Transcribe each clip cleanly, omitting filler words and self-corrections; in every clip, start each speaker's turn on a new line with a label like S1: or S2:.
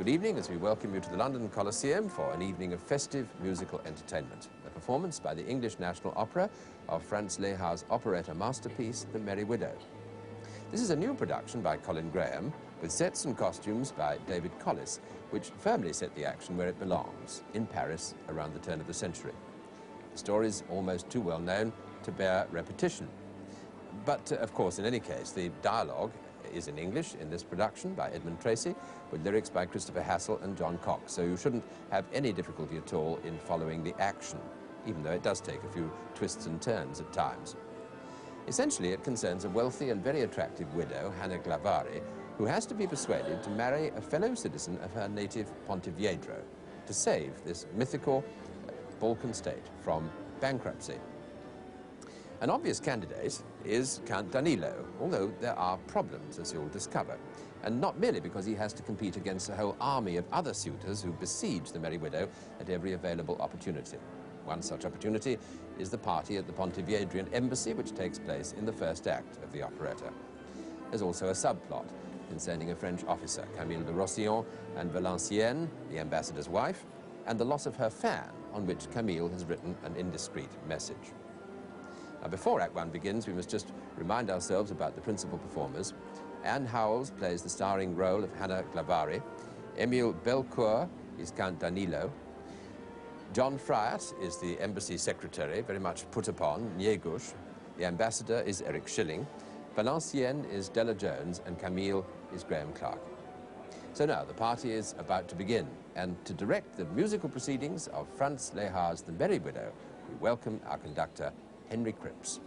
S1: Good evening as we welcome you to the London Coliseum for an evening of festive musical entertainment. A performance by the English National Opera of Franz Lehar's operetta masterpiece, The Merry Widow. This is a new production by Colin Graham, with sets and costumes by David Collis, which firmly set the action where it belongs, in Paris around the turn of the century. The story is almost too well known to bear repetition. But, of course, in any case, the dialogue is in English in this production by Edmund Tracy, with lyrics by Christopher Hassel and John Cox, so you shouldn't have any difficulty at all in following the action, even though it does take a few twists and turns at times. Essentially, it concerns a wealthy and very attractive widow, Hannah Glawari, who has to be persuaded to marry a fellow citizen of her native Pontevedra to save this mythical Balkan state from bankruptcy. An obvious candidate is Count Danilo, although there are problems, as you'll discover, and not merely because he has to compete against a whole army of other suitors who besiege the Merry Widow at every available opportunity. One such opportunity is the party at the Pontevedrian embassy, which takes place in the first act of the operetta. There's also a subplot concerning a French officer, Camille de Rosillon, and Valencienne, the ambassador's wife, and the loss of her fan, on which Camille has written an indiscreet message. Now, before Act One begins, we must just remind ourselves about the principal performers. Anne Howells plays the starring role of Hannah Glawari. Emile Belcourt is Count Danilo. John Fryatt is the embassy secretary, very much put upon, Njegus. The ambassador is Eric Shilling. Valencienne is Della Jones, and Camille is Graham Clark. So now the party is about to begin, and to direct the musical proceedings of Franz Lehar's The Merry Widow, we welcome our conductor, Henry KRIPS.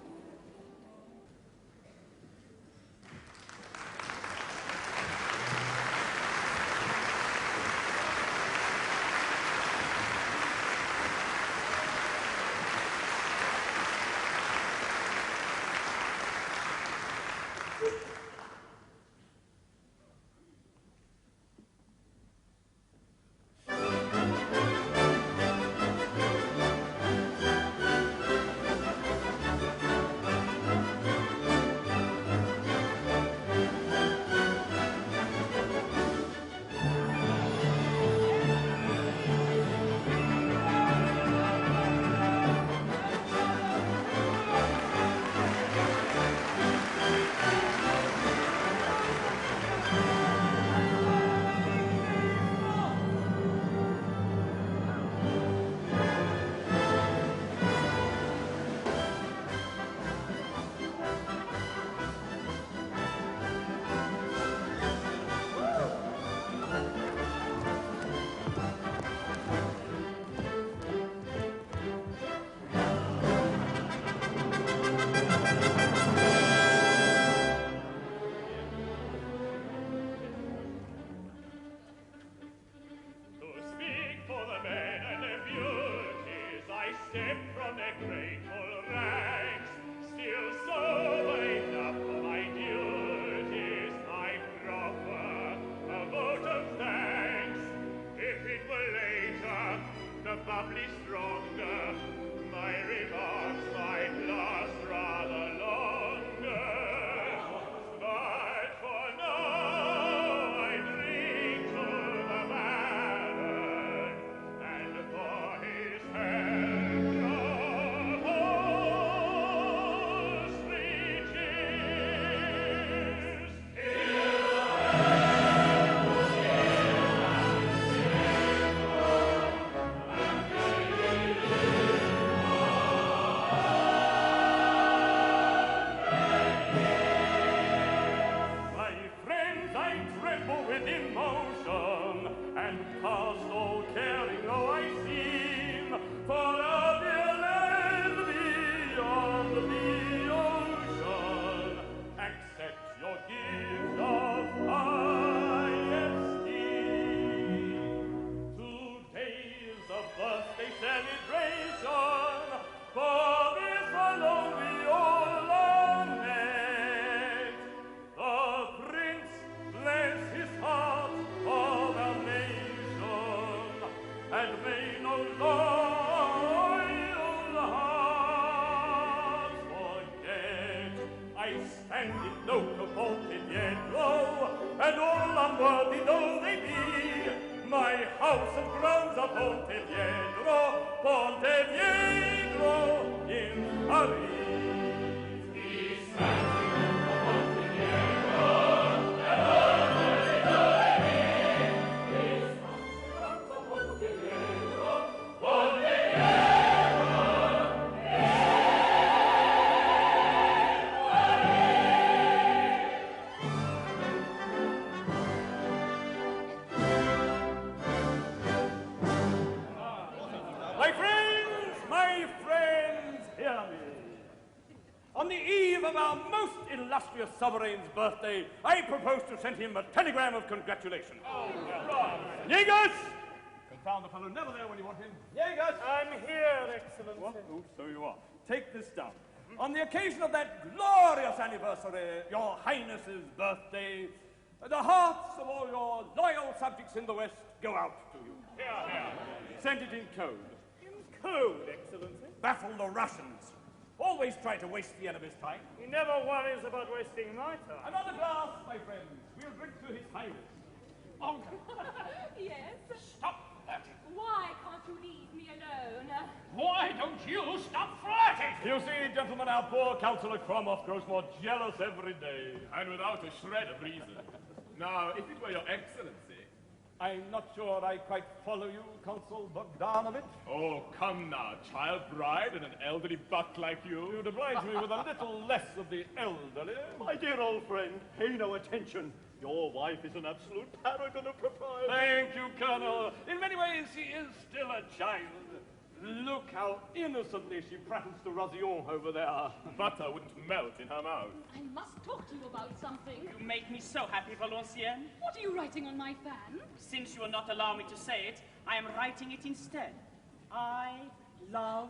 S2: And all unworthy though they be, My house and grounds are Ponte Viedro in Paris. On the eve of our most illustrious sovereign's birthday, I propose to send him a telegram of congratulations. Oh, Njegus! Confound the fellow, never there when you want him. Njegus!
S3: I'm here, Excellency.
S2: What? Oh, so you are. Take this down. On the occasion of that glorious anniversary, your Highness's birthday, the hearts of all your loyal subjects in the West go out to you.
S3: Here, here.
S2: Send it in code.
S3: In code, Excellency.
S2: Baffle the Russians. Always try to waste the enemy's time.
S3: He never worries about wasting my time.
S2: Another glass, my friends. We'll drink to His Highness. Oh,
S4: Yes?
S2: stop that.
S4: Why can't you leave me alone?
S2: Why don't you stop flirting? You see, gentlemen, our poor Councillor Kromoff grows more jealous every day.
S5: And without a shred of reason. Now, if it were your Excellency...
S2: I'm not sure I quite follow you, Consul Bogdanovich.
S5: Oh, come now, child bride and an elderly buck like you.
S2: You'd oblige me with a little less of the elderly.
S3: My dear old friend, pay no attention. Your wife is an absolute paragon of propriety.
S2: Thank you, Colonel. In many ways, she is still a child. Look how innocently she prattles to Rosillon over there.
S5: Butter wouldn't melt in her mouth.
S4: I must talk to you about something.
S6: You make me so happy, Valencienne.
S4: What are you writing on my fan?
S6: Since you will not allow me to say it, I am writing it instead. I love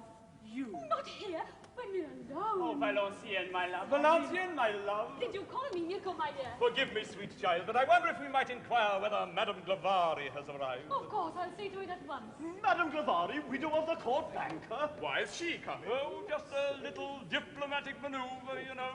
S6: you.
S4: Oh, not here, when we're alone.
S6: Oh, Valencienne, my love.
S2: Valencienne, my love.
S4: Did you call me Mirko, my dear?
S2: Forgive me, sweet child, but I wonder if we might inquire whether Madame Glawari has arrived.
S4: Of course, I'll see to it at once.
S3: Madame Glawari, widow of the court banker.
S5: Why is she coming?
S2: Oh, just a little diplomatic maneuver, you know.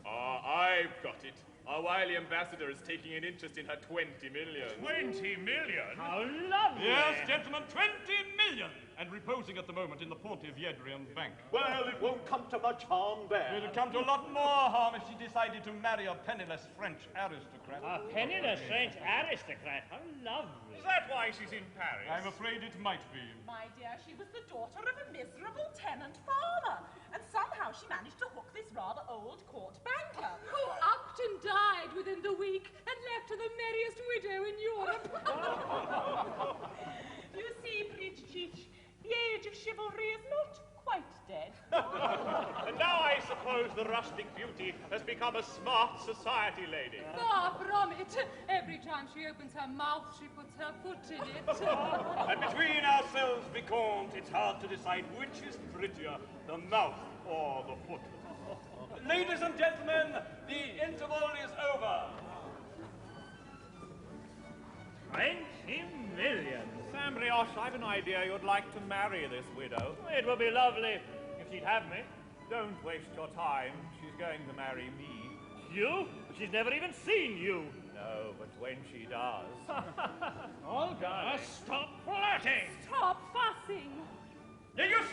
S5: Ah, I've got it. Our wily ambassador is taking an interest in her 20 million.
S3: 20 million? How lovely!
S2: Yes, gentlemen, 20 million! And reposing at the moment in the Ponte Viedrian Bank.
S3: Well, it won't come to much harm there.
S2: It'd come to a lot more harm if she decided to marry a penniless French aristocrat.
S7: A penniless French aristocrat? How lovely.
S5: Is that why she's in Paris?
S2: I'm afraid it might be.
S8: My dear, she was the daughter of a miserable tenant farmer, and somehow she managed to hook this rather old court banker.
S4: Who upped and died within the week and left her the merriest widow in Europe.
S8: You see, Brioche, the age of chivalry is not quite dead.
S3: And now I suppose the rustic beauty has become a smart society lady.
S4: Far from it. Every time she opens her mouth, she puts her foot in it.
S3: And between ourselves, Vicomte, it's hard to decide which is prettier, the mouth or the foot.
S2: Ladies and gentlemen, the interval is over.
S7: 20 million.
S3: Sam Brioche, I've an idea you'd like to marry this widow.
S7: It would be lovely if she'd have me.
S3: Don't waste your time. She's going to marry me.
S7: You? She's never even seen you.
S3: No, but when she does...
S7: Oh, darling. Stop flirting.
S4: Stop fussing.
S2: Njegus,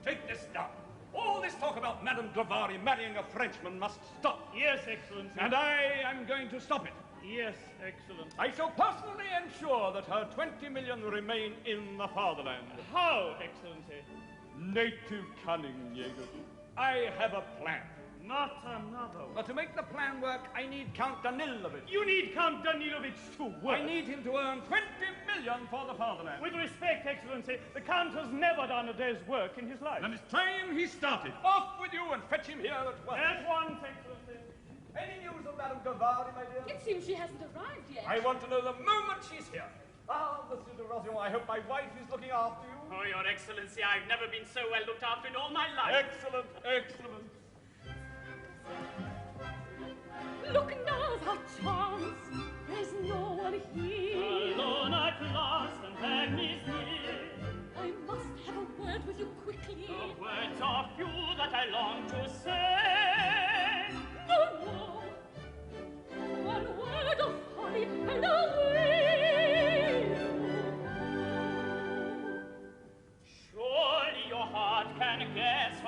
S2: take this down. All this talk about Madame Glawari marrying a Frenchman must stop.
S7: Yes, Excellency.
S2: And I am going to stop it.
S7: Yes, Excellency.
S2: I shall personally ensure that her 20 million remain in the fatherland.
S7: How, Excellency?
S2: Native cunning, Njegus. I have a plan.
S7: Not another one.
S2: But to make the plan work, I need Count Danilovitch.
S7: You need Count Danilovitch to work.
S2: I need him to earn 20 million for the fatherland.
S7: With respect, Excellency, the Count has never done a day's work in his life.
S2: And it's time he started. Off with you and fetch him here at once.
S7: At once, Excellency.
S2: Any news of Madame Glawari, my dear?
S4: It seems she hasn't arrived yet.
S2: I want to know the moment she's here. Ah, Monsieur de Rosillon, I hope my wife is looking after you.
S6: Oh, Your Excellency, I've never been so well looked after in all my life.
S2: Excellent, excellent.
S4: Look, now's our chance. There's no one here.
S7: Alone at last, and Agnes near.
S4: I must have a word with you quickly.
S7: The words are few that I long to say.
S4: No, no. One word of hurry and away.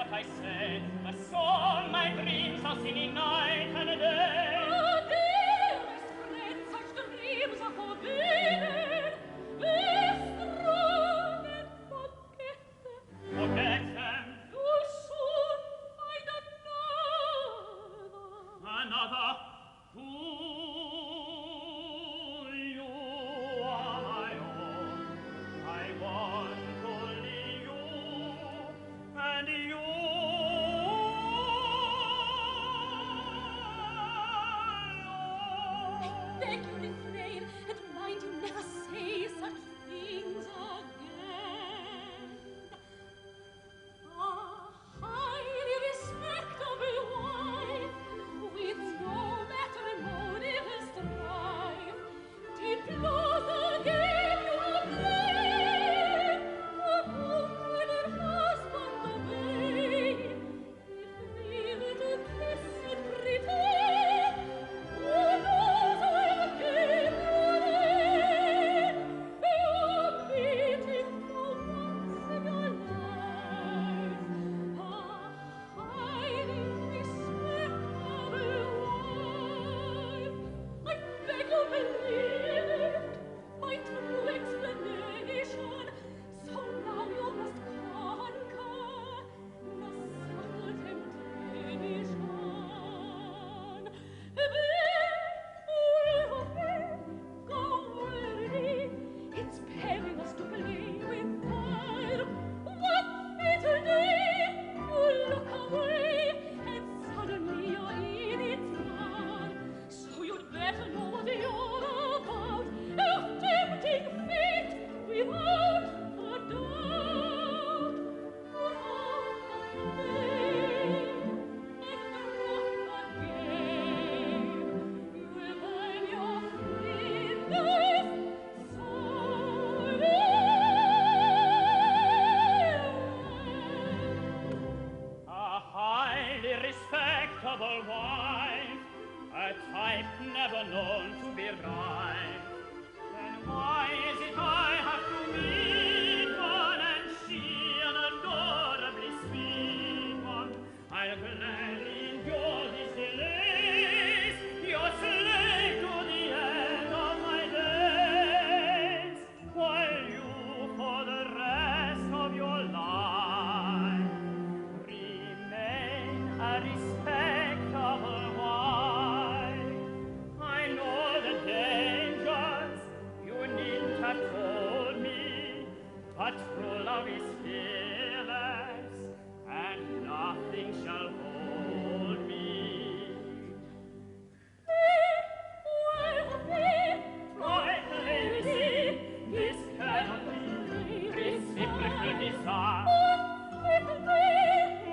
S7: what I say. A song my dreams are singing night and day.
S4: Oh, dearest friend, such dreams are forbidden. Withdraw and forget them.
S7: Forget them.
S4: You'll soon find another.
S7: Another. Who you are my own. I want only you, and you.
S4: I beg you refrain, and mind you never say such things again. A highly respectable wife, with no matter motive strife, deplores the game you play. A good husband obey, if they little kiss it pretend, who knows where game you'll end? You're beating for once in your life, a highly respectable wife. I beg you believe it, my true explanation. So now you must conquer the subtle temptation. It's perilous to play with fire. One fatal day you look away, and suddenly you're in its power. So you'd better know what you're about. A tempting fate without a doubt. Put out the flame and drop the game. You will find your freedom solid.
S7: A highly respectable wife, a type never known to be right. Then why is it I have to meet one and she an adorably sweet one? I'll gladly endure these delays, your slave to the end of my days, while you for the rest of your life remain a respectable wife. I know the dangers you needn't have told me, but true love is fearless, and nothing shall hold me. My lady, this cannot be reciprocal desire.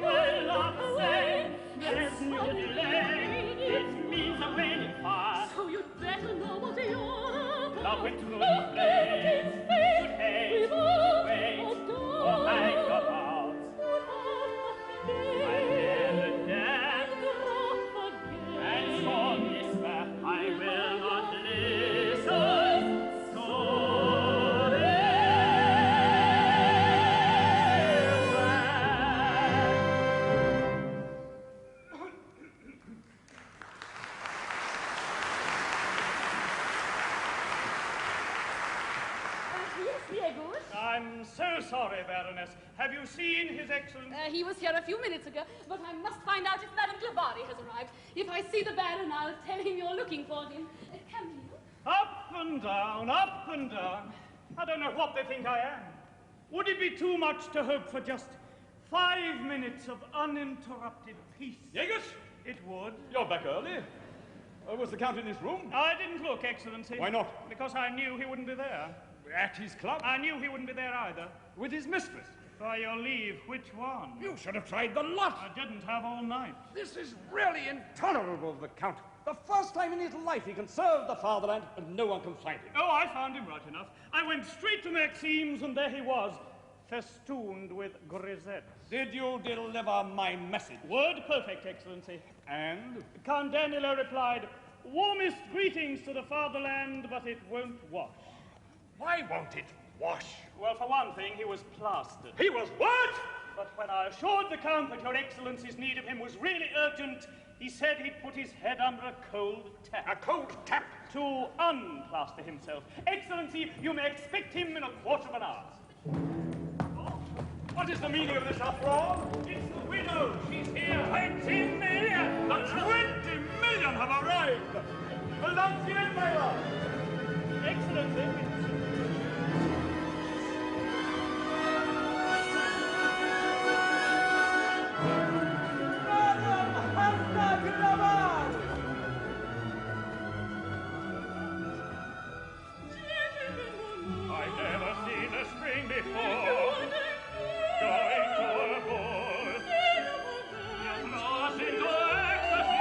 S7: Well, love say, there's no delay, it means a waning fire.
S4: So you'd better know what you're about.
S7: Love went to the place, should hate, wait, or hang about. I never dare, and for despair I will not listen. So
S4: Yes, Njegus.
S2: I'm so sorry, Baroness. Have you seen His Excellency?
S4: He was here a few minutes ago, but I must find out if Madame Glawari has arrived. If I see the Baron, I'll tell him you're looking for him. Camille?
S2: Up and down, up and down. I don't know what they think I am. Would it be too much to hope for just 5 minutes of uninterrupted peace?
S3: Njegus,
S2: It would.
S3: you're back early. Was the Count in his room?
S2: I didn't look, Excellency.
S3: Why not?
S2: Because I knew he wouldn't be there.
S3: At his club?
S2: I knew he wouldn't be there either.
S3: With his mistress?
S2: By your leave, which one?
S3: You should have tried the lot.
S2: I didn't have all night.
S3: This is really intolerable of the Count. The first time in his life he can serve the fatherland, and no one can find him.
S2: Oh, I found him right enough. I went straight to Maxime's, and there he was, festooned with grisettes.
S3: Did you deliver my message?
S2: Word perfect, Excellency.
S3: And?
S2: Count Danilo replied, "Warmest greetings to the fatherland, but it won't wash."
S3: Why won't it wash?
S2: Well, for one thing, he was plastered.
S3: He was what?
S2: but when I assured the Count that Your Excellency's need of him was really urgent, he said he'd put his head under a cold tap.
S3: A cold tap?
S2: To unplaster himself. Excellency, you may expect him in a quarter of an hour.
S3: What is the meaning of this uproar?
S2: It's the widow. She's here.
S3: 20 million! The 20 million have arrived! Valencienne, my lord!
S2: Excellency.
S3: I've never seen a spring before. Going to a ball. You lost into ecstasy.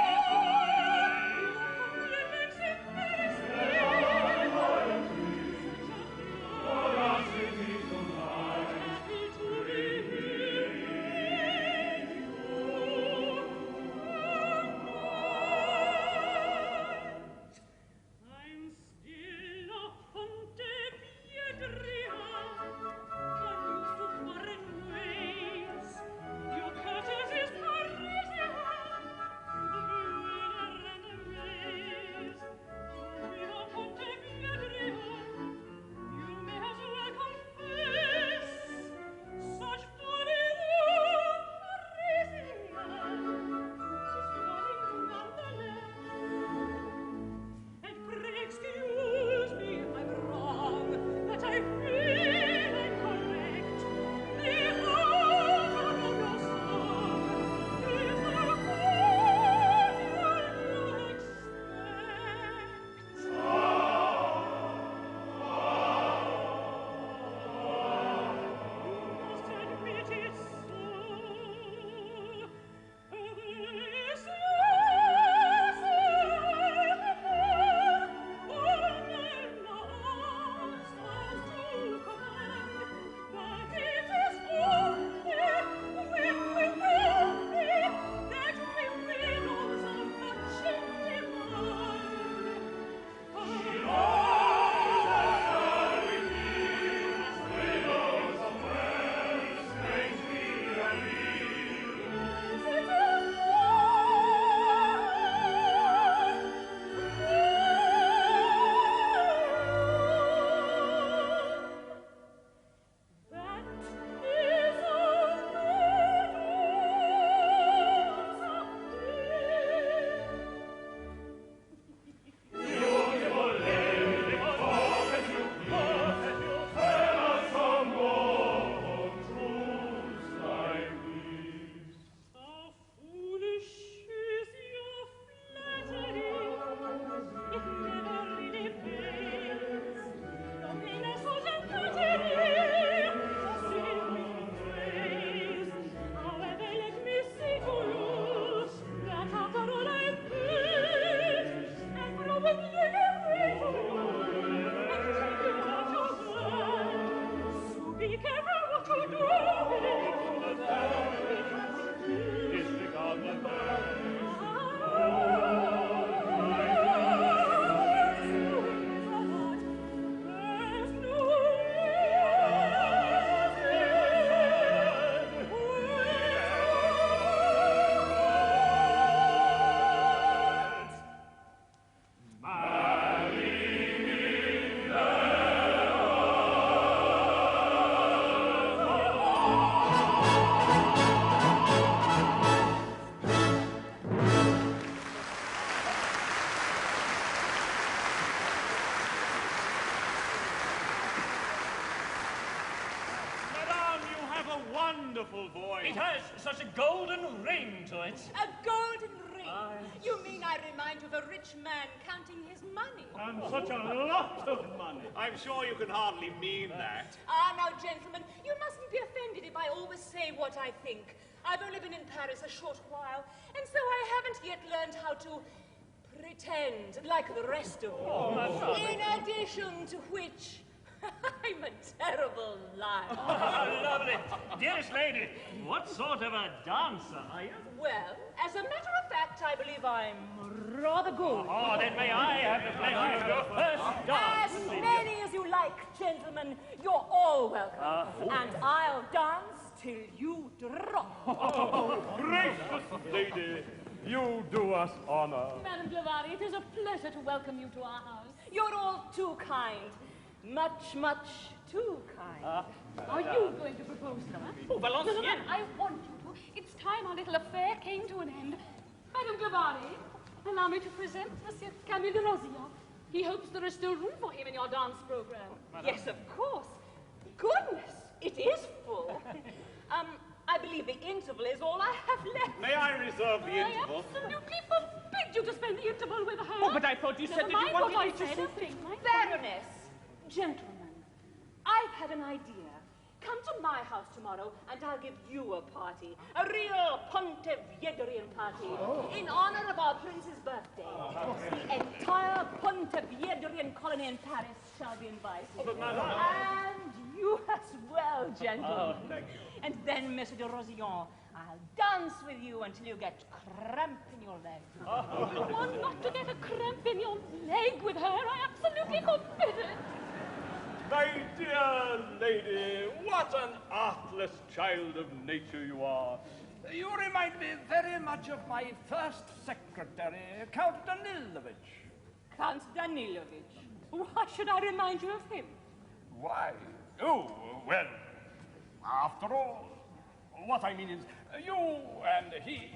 S2: wonderful voice.
S3: It has such a golden ring to it.
S4: A golden ring? You mean I remind you of a rich man counting his money?
S2: And such a lot of money.
S3: I'm sure you can hardly mean that.
S4: Ah, now, gentlemen, you mustn't be offended if I always say what I think. I've only been in Paris a short while, and so I haven't yet learned how to pretend like the rest of you. In addition to which, I'm a terrible liar.
S3: Lovely. Dearest lady, what sort of a dancer are you?
S4: Well, as a matter of fact, I believe I'm rather good.
S3: Oh, then may I have the pleasure of your first dance?
S4: As many as you like, gentlemen. You're all welcome. And I'll dance
S6: till you drop.
S2: Oh, gracious lady, you do us honor.
S4: Madame Glawari, it is a pleasure to welcome you to our house.
S6: You're all too kind. Much, much too kind.
S4: Are you going to propose to her?
S6: Oh, Valencienne.
S4: No, I want you to. It's time our little affair came to an end. Madame Glawari, allow me to present Monsieur Camille de Rosillon. He hopes there is still room for him in your dance program.
S6: Yes, of course. Goodness, it is full. I believe the interval is all I have left.
S2: May I reserve the interval?
S4: I absolutely forbid you to spend the interval with her.
S6: Oh, but I thought you said that you wanted me to
S4: say.
S6: Baroness.
S4: Gentlemen, I've had an idea. Come to my house tomorrow, and I'll give you a party. A real Pontevedrian party. In honor of our prince's birthday. The entire Pontevedrian colony in Paris shall be invited. And you as well, gentlemen.
S2: Thank you.
S4: And then, Monsieur de Rosillon, I'll dance with you until you get cramp in your leg. You want not to get a cramp in your leg with her? I absolutely forbid it.
S2: My dear lady, what an artless child of nature you are. You remind me very much of my first secretary, Count Danilovitch.
S4: Count Danilovitch? Why should I remind you of him?
S2: Why? Oh, well, after all, what I mean is, you and he...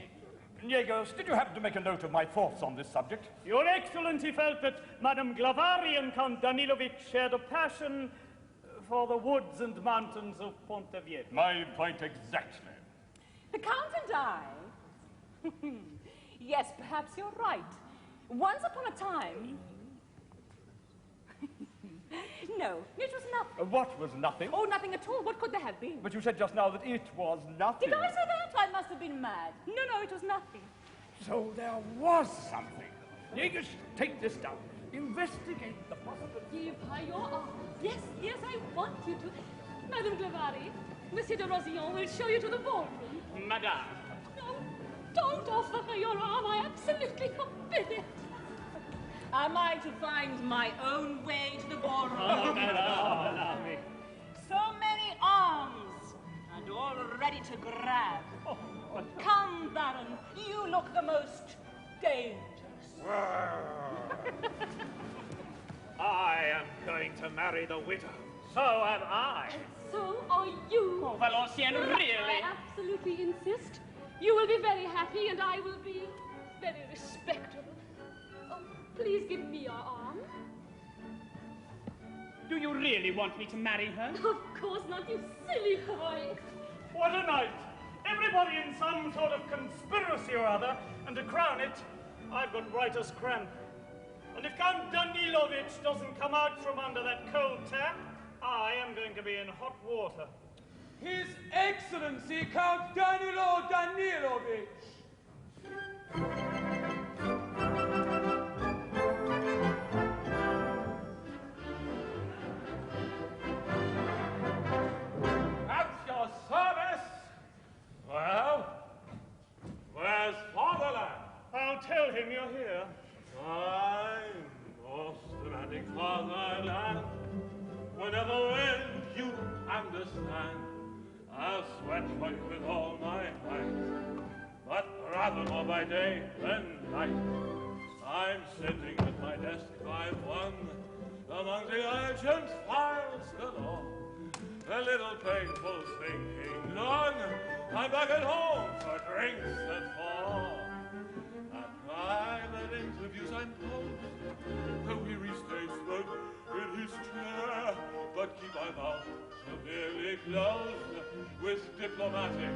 S2: Njegus, did you happen to make a note of my thoughts on this subject?
S3: Your Excellency felt that Madame Glawari and Count Danilovitch shared a passion for the woods and mountains of Pontevedra.
S2: My point exactly.
S4: The Count and I? Yes, perhaps you're right. Once upon a time... No, it was nothing.
S2: What was nothing?
S4: Oh, nothing at all. What could there have been?
S2: But you said just now that it was nothing.
S4: Did I say that? I must have been mad. No, it was nothing.
S2: So there was something. Njegus, take this down. Investigate the possibility.
S4: Give her your arm. Yes, I want you to. Madame Glawari, Monsieur de Rosillon will show you to the ballroom.
S6: Madame.
S4: No, don't offer her your arm. I absolutely forbid it.
S6: Am I to find my own way to the ballroom?
S3: Allow me.
S6: So many arms, and all ready to grab. Come, Baron, you look the most dangerous.
S3: I am going to marry the widow. So am I.
S4: So are you.
S6: Oh, Valencienne, really?
S4: I absolutely insist. You will be very happy, and I will be very respectable. Oh, please give me your arm.
S6: Do you really want me to marry her?
S4: Of course not, you silly boy.
S3: What a night. Everybody in some sort of conspiracy or other, and to crown it, I've got writer's cramp. And if Count Danilovitch doesn't come out from under that cold tap, I am going to be in hot water.
S9: His Excellency Count Danilo Danilovitch.
S2: At your service. Well, where's Fatherland?
S3: I'll tell him you're here.
S2: I'm most demanding Fatherland. Whenever when you understand, I'll sweat for you with all my might. But rather more by day than night. I'm sitting at my desk by one, among the urgent files galore. A little painful thinking done, I'm back at home for drinks at 4. At private interviews I'm posed, the weary statesman in his chair, but keep my mouth severely closed with diplomatic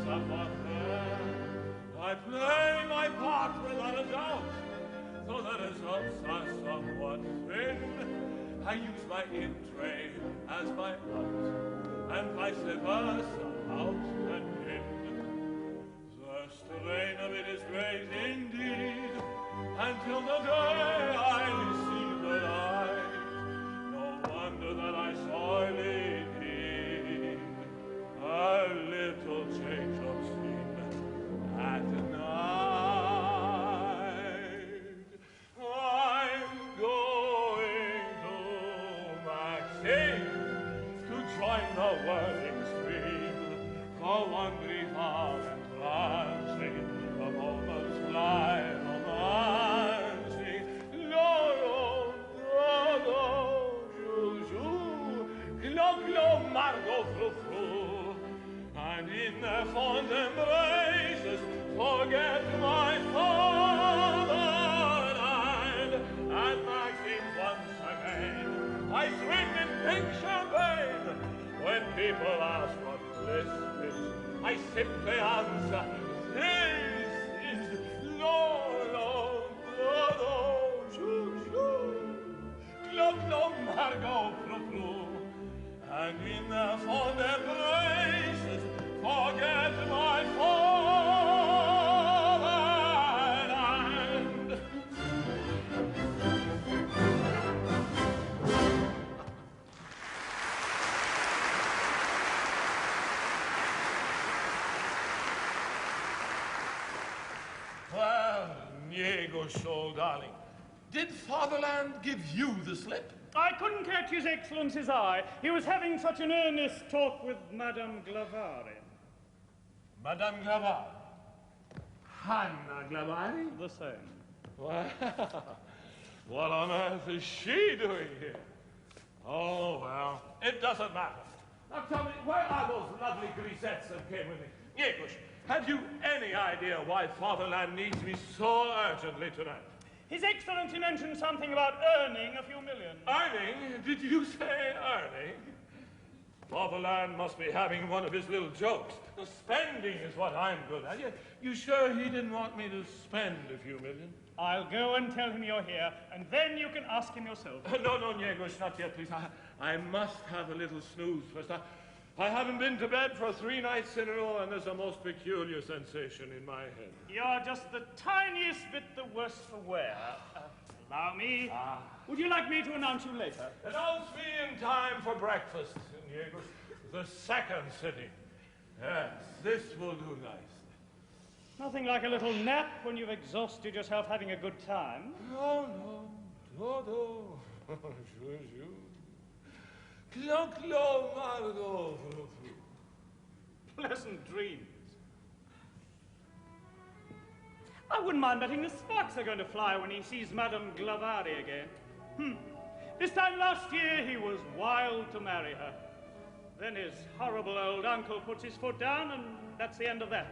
S2: savoir-faire. I play my part without a doubt, though the results are somewhat thin. I use my in tray as my out, and vice versa, out and in. The strain of it is great indeed, until the day I see the light. No wonder that I sorely need a little change of scene at night. I'm going to Maxine to join the whirling stream.
S10: one grief hour entrancing, the moments fly on dancing. Loro, dodo, juju, glo, margot, fru, and in their fond embraces forget my fatherland. And Maxine once again, I swim in pink champagne. When people ask what bliss is, I simply answer, this is Lolo, Dodo, Choo-choo, Glo, Margot, Fru-fru, and in their fond embraces, forget my fatherland. Well, Njegus, old darling, did Fatherland give you the slip?
S3: I couldn't catch His Excellency's eye. He was having such an earnest talk with Madame Glawari.
S10: Madame Glawari? Hannah Glawari?
S3: The same.
S10: Well, what on earth is she doing here? Oh, well, it doesn't matter. Now tell me, where are those lovely grisettes that came with me? Njegus, have you any idea why Fatherland needs me so urgently tonight?
S3: His Excellency mentioned something about earning a few million.
S10: Earning? Did you say earning? Fatherland must be having one of his little jokes. The spending is what I'm good at. You sure he didn't want me to spend a few million?
S3: I'll go and tell him you're here, and then you can ask him yourself.
S10: No, Njegus, not yet, please. I must have a little snooze first. I haven't been to bed for 3 nights in a row, and there's a most peculiar sensation in my head.
S3: You're just the tiniest bit the worse for wear. Allow me. Would you like me to announce you later?
S10: Announce me in time for breakfast, Njegus. The second sitting. Yes, this will do nicely.
S3: Nothing like a little nap when you've exhausted yourself having a good time.
S10: No. Margot.
S3: Pleasant dreams. I wouldn't mind betting the sparks are going to fly when he sees Madame Glawari again. This time last year, he was wild to marry her. Then his horrible old uncle puts his foot down, and that's the end of that.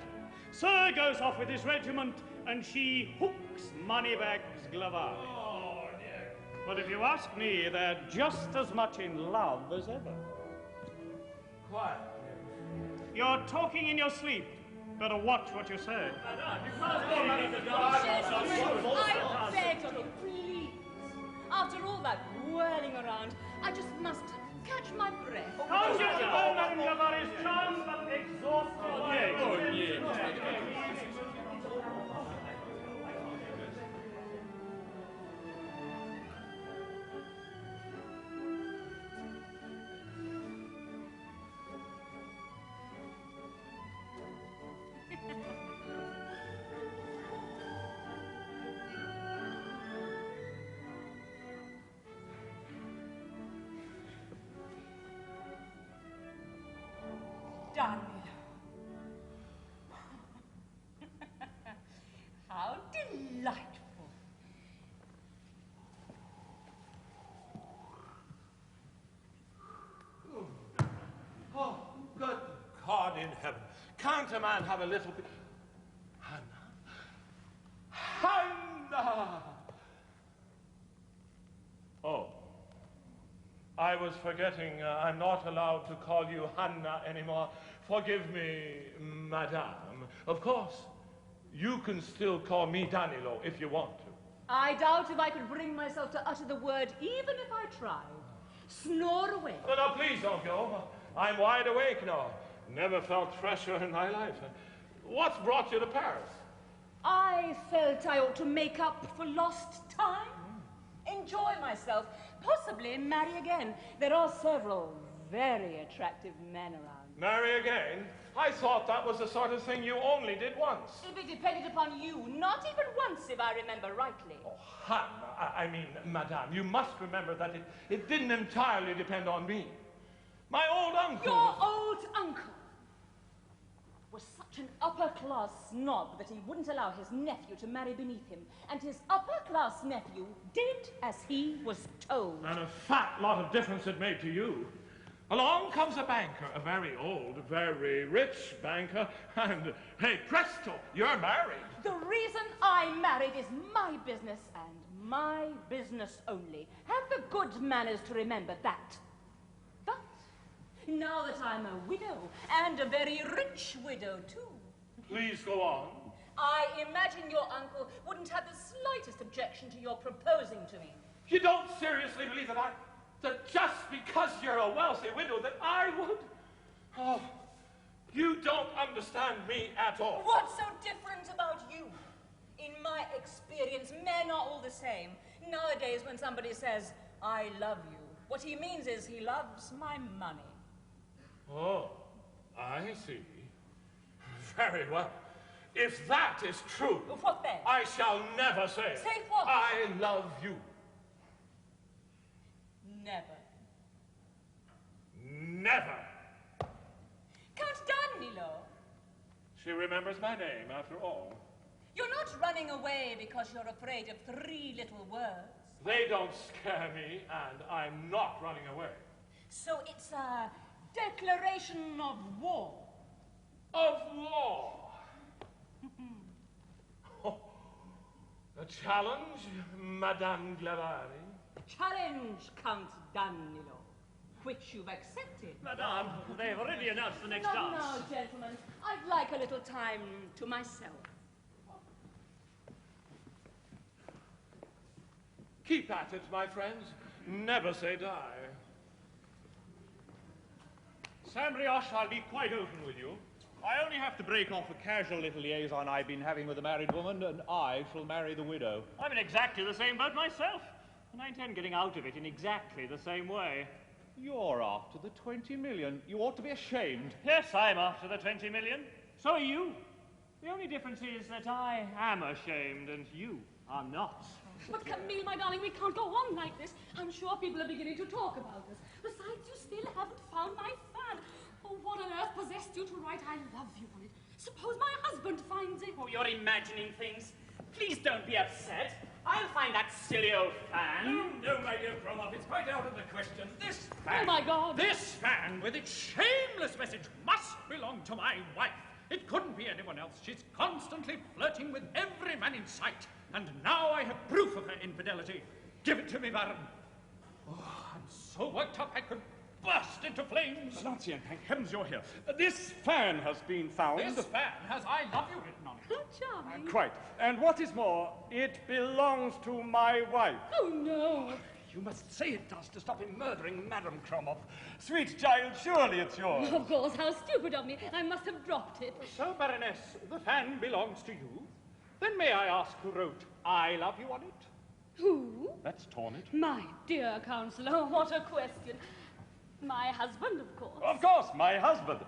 S3: Sir goes off with his regiment, and she hooks Moneybags Glawari.
S10: Oh, dear.
S3: But if you ask me, they're just as much in love as ever.
S10: Quiet.
S3: You're talking in your sleep. Better watch what you say.
S4: I beg of you, please. After all that whirling around, I just must catch my breath.
S3: Can't you know Madame Glawari's charms but exhausted?
S6: Danilo. How delightful.
S10: Oh, good God in heaven. Can't a man have a little bit... Hannah! Oh. I was forgetting, I'm not allowed to call you Hannah anymore. Forgive me, madame. Of course, you can still call me Danilo if you want to.
S4: I doubt if I could bring myself to utter the word, even if I tried. Snore away.
S10: No, please don't go. I'm wide awake now. Never felt fresher in my life. What's brought you to Paris?
S4: I felt I ought to make up for lost time, enjoy myself, possibly marry again. There are several very attractive men around.
S10: Marry again? I thought that was the sort of thing you only did once.
S4: If it depended upon you, not even once, if I remember rightly.
S10: Oh, Hannah, I mean, madame, you must remember that it didn't entirely depend on me. My old uncle...
S4: Your old uncle?
S6: An upper-class snob that he wouldn't allow his nephew to marry beneath him, and his upper-class nephew did as he was told.
S10: And a fat lot of difference it made to you. Along comes a banker, a very old, very rich banker, and hey, presto, you're married.
S6: The reason I married is my business and my business only. Have the good manners to remember that. But now that I'm a widow, and a very rich widow too.
S10: Please go on.
S6: I imagine your uncle wouldn't have the slightest objection to your proposing to me.
S10: You don't seriously believe that just because you're a wealthy widow that I would? Oh, you don't understand me at all.
S6: What's so different about you? In my experience, men are all the same. Nowadays, when somebody says, I love you, what he means is he loves my money.
S10: Oh, I see. Very well. If that is true,
S6: what then?
S10: I shall never say,
S6: say what?
S10: I love you.
S6: Never.
S10: Never.
S6: Count Danilo.
S10: She remembers my name, after all.
S6: You're not running away because you're afraid of 3 little words.
S10: They don't scare me, and I'm not running away.
S6: So it's a declaration of war.
S10: Of war? Oh, a challenge, Madame Glawari?
S6: Challenge, Count Danilo, which you've accepted.
S3: Madame, they've already announced the next dance.
S6: No, gentlemen. I'd like a little time to myself.
S10: Keep at it, my friends. Never say die.
S2: Sam Brioche, I'll be quite open with you. I only have to break off a casual little liaison I've been having with a married woman, and I shall marry the widow. I'm in exactly the same boat myself, and I intend getting out of it in exactly the same way.
S11: You're after the 20 million. You ought to be ashamed.
S2: Yes, I'm after the 20 million. So are you. The only difference is that I am ashamed, and you are not.
S12: But Camille, my darling, we can't go on like this. I'm sure people are beginning to talk about us. Besides, you still haven't found my fan. Oh, what on earth possessed you to write I love you on it? Suppose my husband finds it.
S3: Oh, you're imagining things. Please don't be upset. I'll find that silly old fan.
S10: No, my dear Cromwell, it's quite out of the question. This
S12: fan, oh, my God.
S3: This fan with its shameless message must belong to my wife. It couldn't be anyone else. She's constantly flirting with every man in sight. And now I have proof of her infidelity. Give it to me, Baron. Oh, I'm so worked up I could burst into flames.
S2: Valencienne, thank heavens you're here. This fan has been found.
S3: This fan has I love you written on it.
S12: How charming.
S2: Quite. And what is more, it belongs to my wife.
S12: Oh, no.
S2: You must say it does to stop him murdering Madame Kromov. Sweet child, surely it's yours.
S12: Of course, how stupid of me. I must have dropped it.
S3: So, Baroness, the fan belongs to you? Then may I ask who wrote I love you on it?
S12: Who?
S2: That's torn it.
S12: My dear Counselor, what a question. My husband, of course.
S2: Of course, my husband.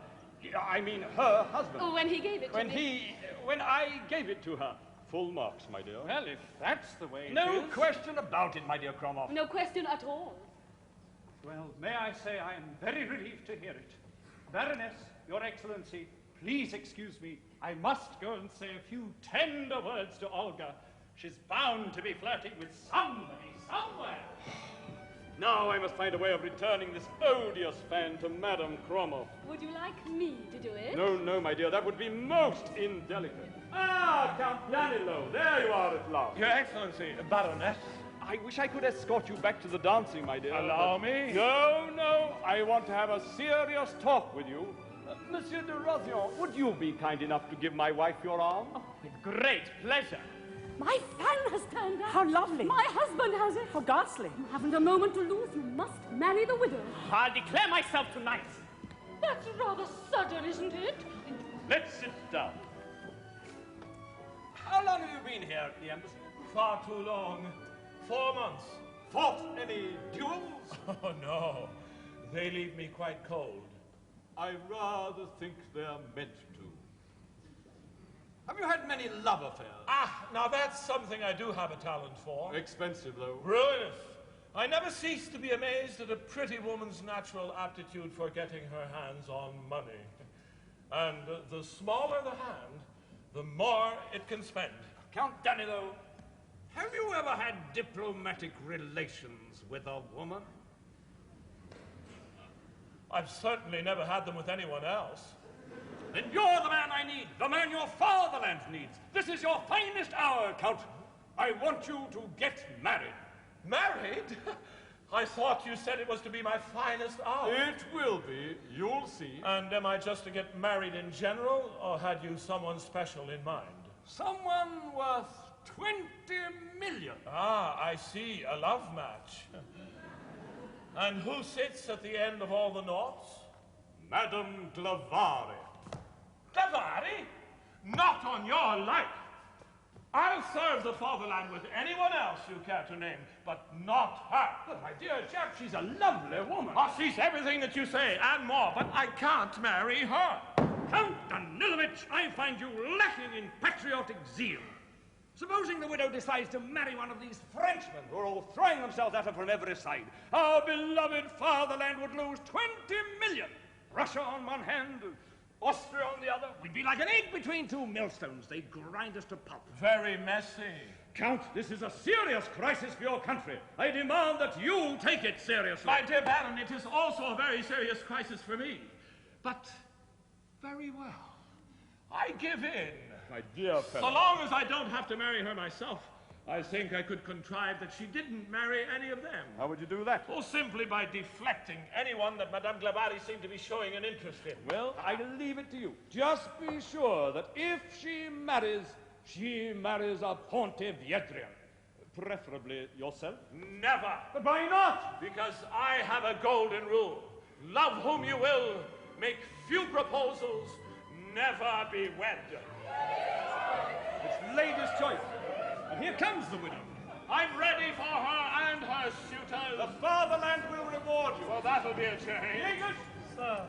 S2: I mean, her husband.
S12: Oh, when he gave it to me.
S2: When I gave it to her. Full marks, my dear.
S3: Well, if that's the way it
S2: No
S3: is...
S2: question about it, my dear Kromov.
S12: No question at all.
S3: Well, may I say I am very relieved to hear it. Baroness, Your Excellency, please excuse me. I must go and say a few tender words to Olga. She's bound to be flirting with somebody, somewhere.
S2: Now I must find a way of returning this odious fan to Madame Kromov.
S12: Would you like me to do it?
S2: No, no, my dear, that would be most indelicate. Ah, Count Danilo, there you are at last.
S10: Your Excellency, Baroness.
S2: I wish I could escort you back to the dancing, my dear.
S10: Allow me?
S2: No, no, I want to have a serious talk with you. Monsieur de Rosillon, would you be kind enough to give my wife your arm?
S3: Oh, with great pleasure.
S12: My fan has turned up.
S8: How lovely.
S12: My husband has it.
S8: How ghastly.
S12: You haven't a moment to lose. You must marry the widow.
S3: I'll declare myself tonight.
S12: That's rather sudden, isn't it?
S2: Let's sit down. How long have you been here at the embassy?
S10: Far too long. 4 months.
S2: Fought any duels?
S10: Oh, no. They leave me quite cold.
S2: I rather think they're meant to. Have you had many love affairs?
S10: Ah, now that's something I do have a talent for.
S2: Expensive, though.
S10: Ruinous. I never cease to be amazed at a pretty woman's natural aptitude for getting her hands on money. And the smaller the hand, the more it can spend.
S2: Count Danilo, have you ever had diplomatic relations with a woman?
S10: I've certainly never had them with anyone else.
S2: Then you're the man I need, the man your fatherland needs. This is your finest hour, Count. I want you to get married.
S10: Married? I thought you said it was to be my finest hour.
S2: It will be. You'll see.
S10: And am I just to get married in general, or had you someone special in mind?
S2: Someone worth 20 million.
S10: Ah, I see. A love match. And who sits at the end of all the noughts?
S2: Madame Glawari.
S10: Glawari? Not on your life. I'll serve the fatherland with anyone else you care to name, but not her.
S2: But my dear chap, she's a lovely woman.
S10: Oh, she's everything that you say, and more, but I can't marry her.
S2: Count Danilovitch, I find you lacking in patriotic zeal. Supposing the widow decides to marry one of these Frenchmen who are all throwing themselves at her from every side. Our beloved fatherland would lose 20 million. Russia on one hand, Austria on the other. We'd be like an egg between two millstones. They'd grind us to pulp.
S10: Very messy.
S2: Count, this is a serious crisis for your country. I demand that you take it seriously.
S10: My dear Baron, it is also a very serious crisis for me. But very well. I give in.
S2: My dear fellow.
S10: So long as I don't have to marry her myself, I think I could contrive that she didn't marry any of them.
S2: How would you do that?
S10: Oh, simply by deflecting anyone that Madame Glawari seemed to be showing an interest in.
S2: Well, I leave it to you. Just be sure that if she marries a Pontevedrian. Preferably yourself.
S10: Never.
S2: But why not?
S10: Because I have a golden rule. Love whom you will, make few proposals, never be wed.
S2: It's lady's choice. And here comes the widow.
S10: I'm ready for her and her suitors.
S2: The fatherland will reward you.
S10: Well, that'll be a change.
S2: Njegus, sir.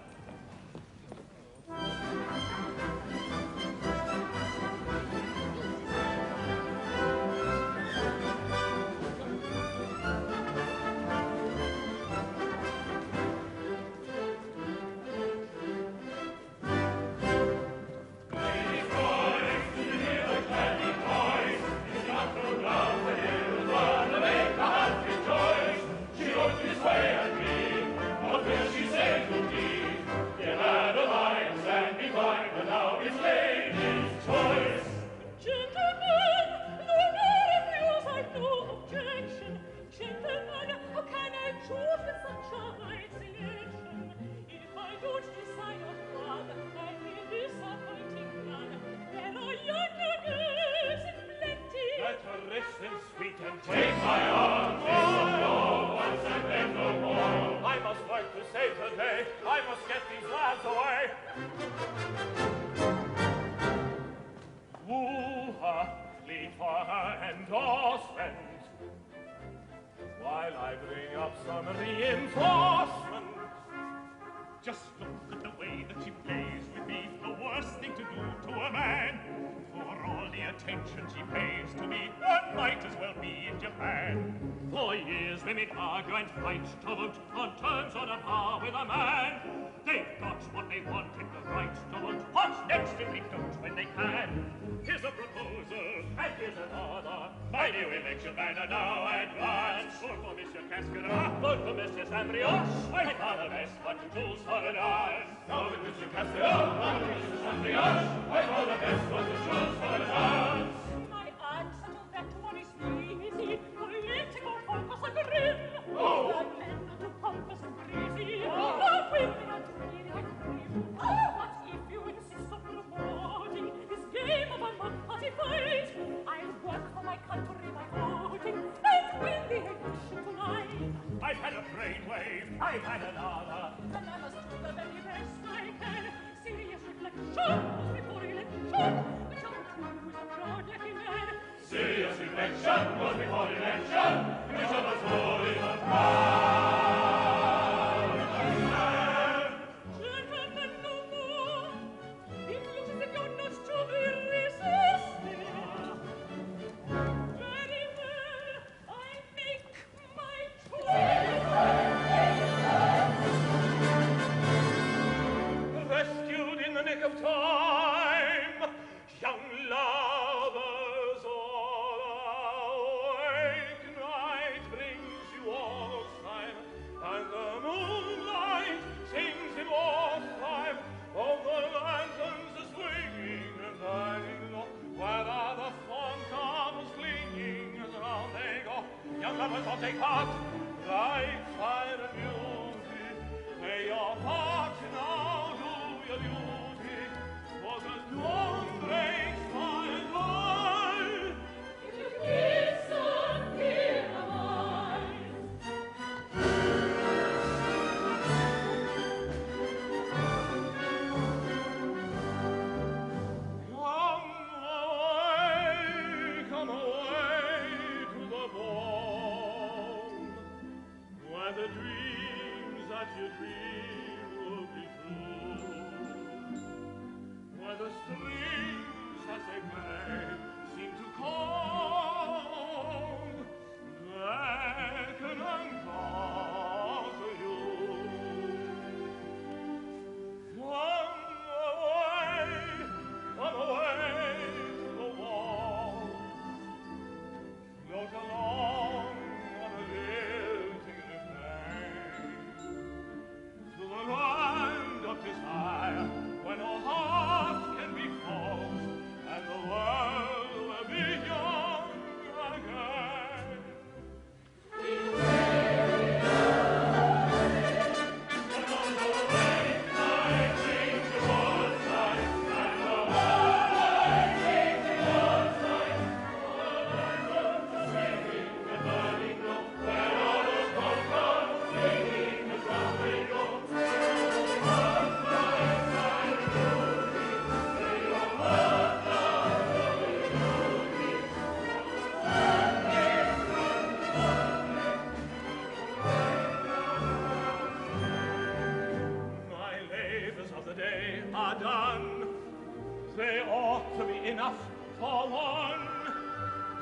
S10: Take my arms, no once and then no more. I must work to save the day. I must get these lads away. Woo her, plead for her endorsement, while I bring up some reinforcement.
S3: Just look at the way that she plays with me, the worst thing to do to a man. For all the attention she pays to me, one might as well be in Japan. For years women argue and fight to vote on terms on a par with a man. They've got what they want in the right to vote. What's next if we don't when they can? Here's a proposal, and here's another. My new election banner now advance. Vote for Monsieur Cascada, vote for Monsieur Brioche. I call the best, but you choose for a dance. Now with Monsieur Cascada, vote for Monsieur Brioche. I call the best, but you choose for a dance.
S8: My answer to that one is easy. Political focus and grim.
S3: Oh.
S8: The men are too pompous and greasy. The women are too mean and grim. But if you insist on promoting this game of a party fight, I'll work for my country by voting and win the election tonight.
S3: I've had a brainwave, I've had another.
S8: And I must do the very best I can. Serious reflection
S10: time. Young lovers all awake, night brings you all time, and the moonlight sings in all time, of the lanterns swinging and dining low, where are the phantoms clinging, and round they go. Young lovers all take heart, like fire and beauty, play your part now, do your duty, for the dawn breaks by and by. If you listen, hear a voice. Come away to the ball, where the dreams that you dream will be true, where the strings as they play seem to call, beckon and call to you. Come away to the wall, float along on a lilting refrain, to the land of desire, where no heart can be false, and the world will be young again. My labors of the day are done. They ought to be enough for one.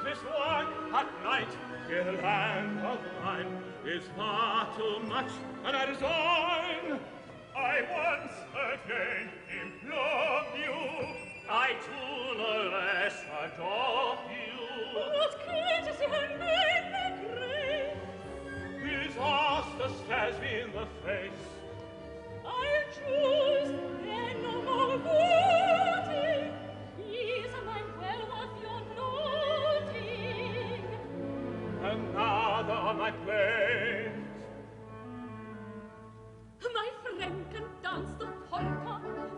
S10: This work at night in the land of mine is far too much, and I resign. I once again implore you, I too no less adore you. What courtesy and made me grace! Disaster stares me in the face. I choose then no more voting. Is mine well worth your noting? Another on my plate.
S8: My friend can dance the polka,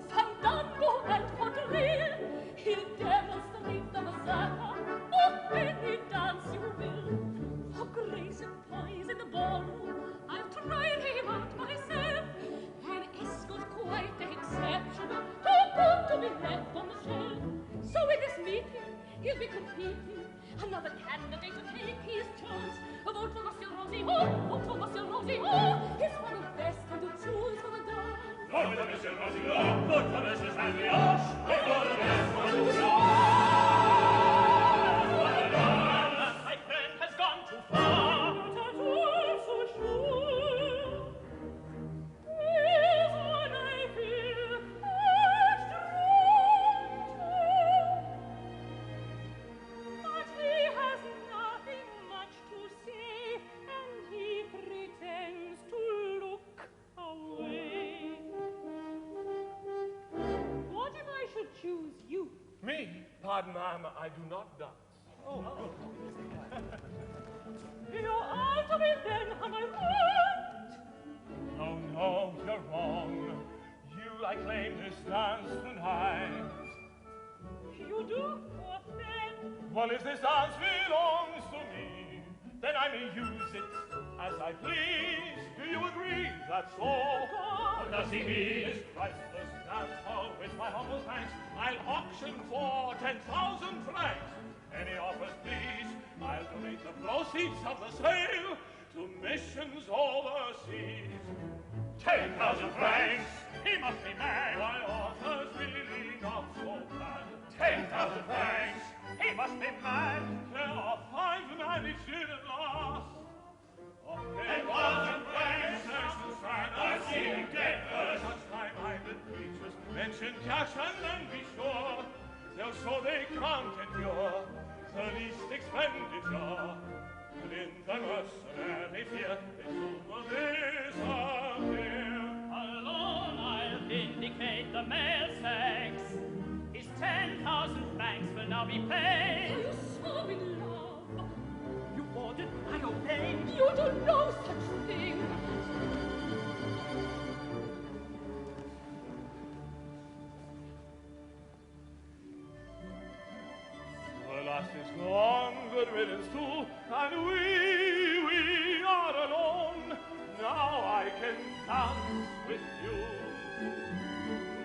S8: fandango and quadrille. He'll demonstrate the mazurka, or any dance you will. For grace and poise in the ballroom, I'll try him out myself. An escort quite exceptional, too good to be left on the shelf. So with this meeting, he'll be competing. Another candidate to take his chance. Vote for Monsieur Rosillon, vote for Monsieur Rosillon. He's one of the best and to choose for the dance.
S10: Vote for Monsieur Rosillon, vote for Monsieur Brioche, vote for the best one to choose. My friend has gone too far.
S8: Not at all so sure. Is what I feel but he has nothing much to say, and he pretends to look away. What if I should choose you?
S10: Me? Pardon, ma'am, I do not dance.
S8: You ought to be then, am I right?
S10: Oh, no, you're wrong. You, I claim this dance tonight.
S8: You do? What then?
S10: Well, if this dance belongs to me, then I may use it as I please. Do you agree? That's all. Does he mean this priceless dance for which my humble thanks I'll auction for 10,000 francs? Any offers, please? I'll donate the proceeds of the sale to missions overseas. 10,000 francs! He must be mad! My offer's really not so bad. 10,000 francs! He must be mad! There are 5 managed in at last. 10,000 francs! I've seen him dead for such time-minded creatures. Mention cash and then be sure they'll show they can't endure the least expenditure. And in the mercenary fear, they soon disappear.
S7: Alone I'll vindicate the male sex. His 10,000 francs will now be paid.
S12: Are you so in love?
S7: You ordered, I obeyed.
S12: You don't know such thing.
S10: The last is gone, good riddance too, and we are alone. Now I can dance with you.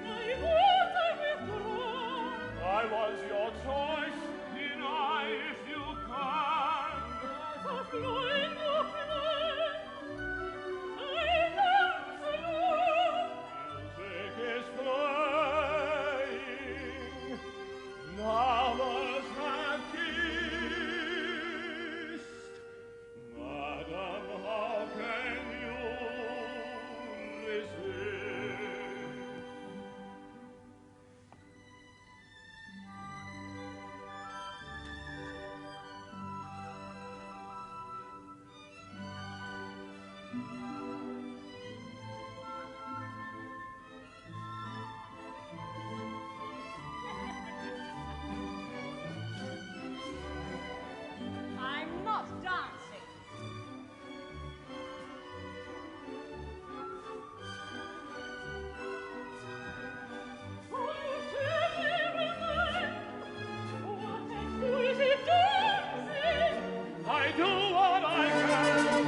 S12: My words I withdraw.
S10: I was your choice, deny if you can.
S12: As a flying opener, I dance alone.
S10: Music is playing, lovers have kissed. Madam, how can you resist?
S6: I'm not dancing.
S10: I do what I can.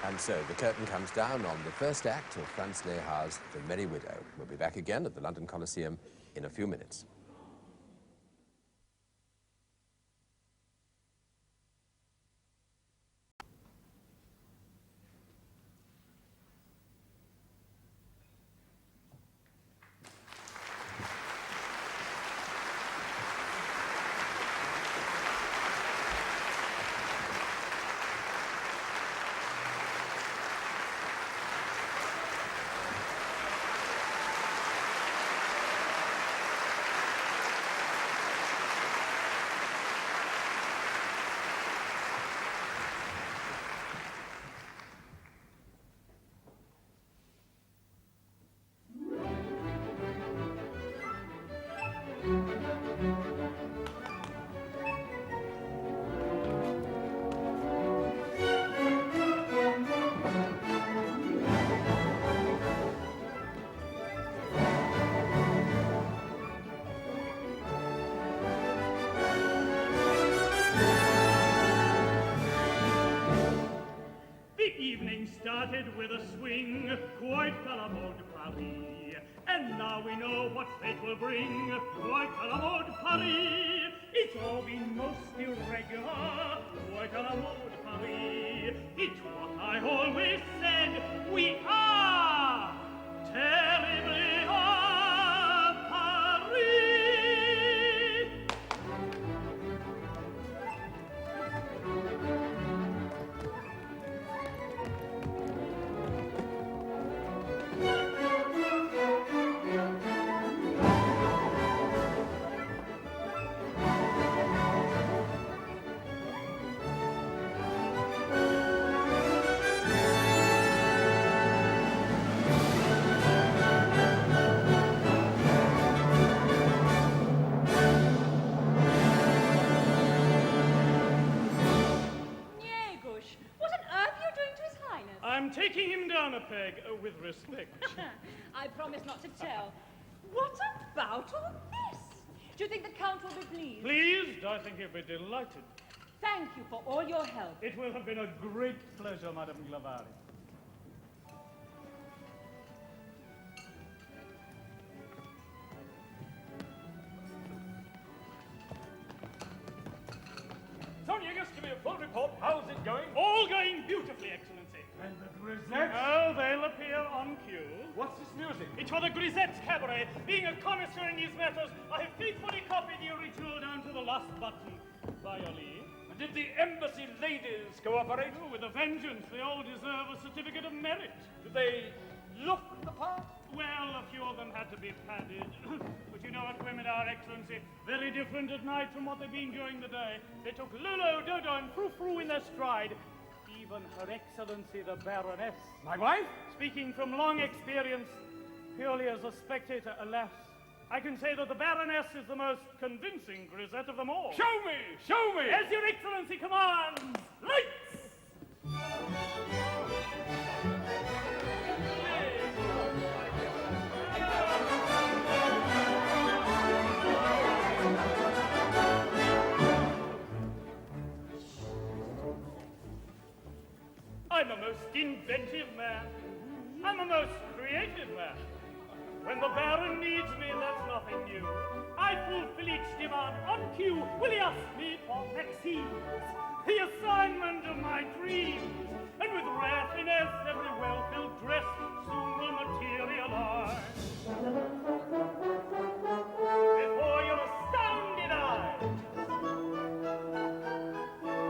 S1: And so the curtain comes down on the first act of Franz Lehar's The Merry Widow. We'll be back again at the London Coliseum in a few minutes.
S3: Started with a swing, quite à la mode Paris. And now we know what fate will bring, quite à la mode Paris. It's all been most irregular, quite à la mode Paris. It's what I always said, we are terribly hors Paris. I'm taking him down a peg, with respect.
S6: I promise not to tell. What about all this? Do you think the Count will be pleased?
S3: Pleased? I think he'll be delighted.
S6: Thank you for all your help.
S3: It will have been a great pleasure, Madame Glawari.
S2: me a full report. How's it going?
S3: All going beautifully, Excellency.
S2: And the grisettes?
S3: Oh, they'll appear on cue.
S2: What's this music?
S3: It's for the Grisette's Cabaret. Being a connoisseur in these matters, I have faithfully copied the original down to the last button. By your leave.
S2: And did the embassy ladies cooperate?
S3: Oh, with a vengeance. They all deserve a certificate of merit.
S2: Do they look the part?
S3: Well, a few of them had to be padded. But you know what women are, Excellency. Very different at night from what they've been during the day. They took Lolo, Dodo, and Frou-Frou in their stride. Even Her Excellency the Baroness.
S2: My wife?
S3: Speaking from long experience, purely as a spectator, alas, I can say that the Baroness is the most convincing grisette of them all.
S2: Show me! Show me!
S3: As your Excellency commands, lights! I'm a most inventive man. I'm a most creative man. When the Baron needs me, that's nothing new. I fulfill each demand on cue. Will he ask me for Maxine's, the assignment of my dreams? And with rare finesse, every well-filled dress soon will materialize. Before your astounded eyes.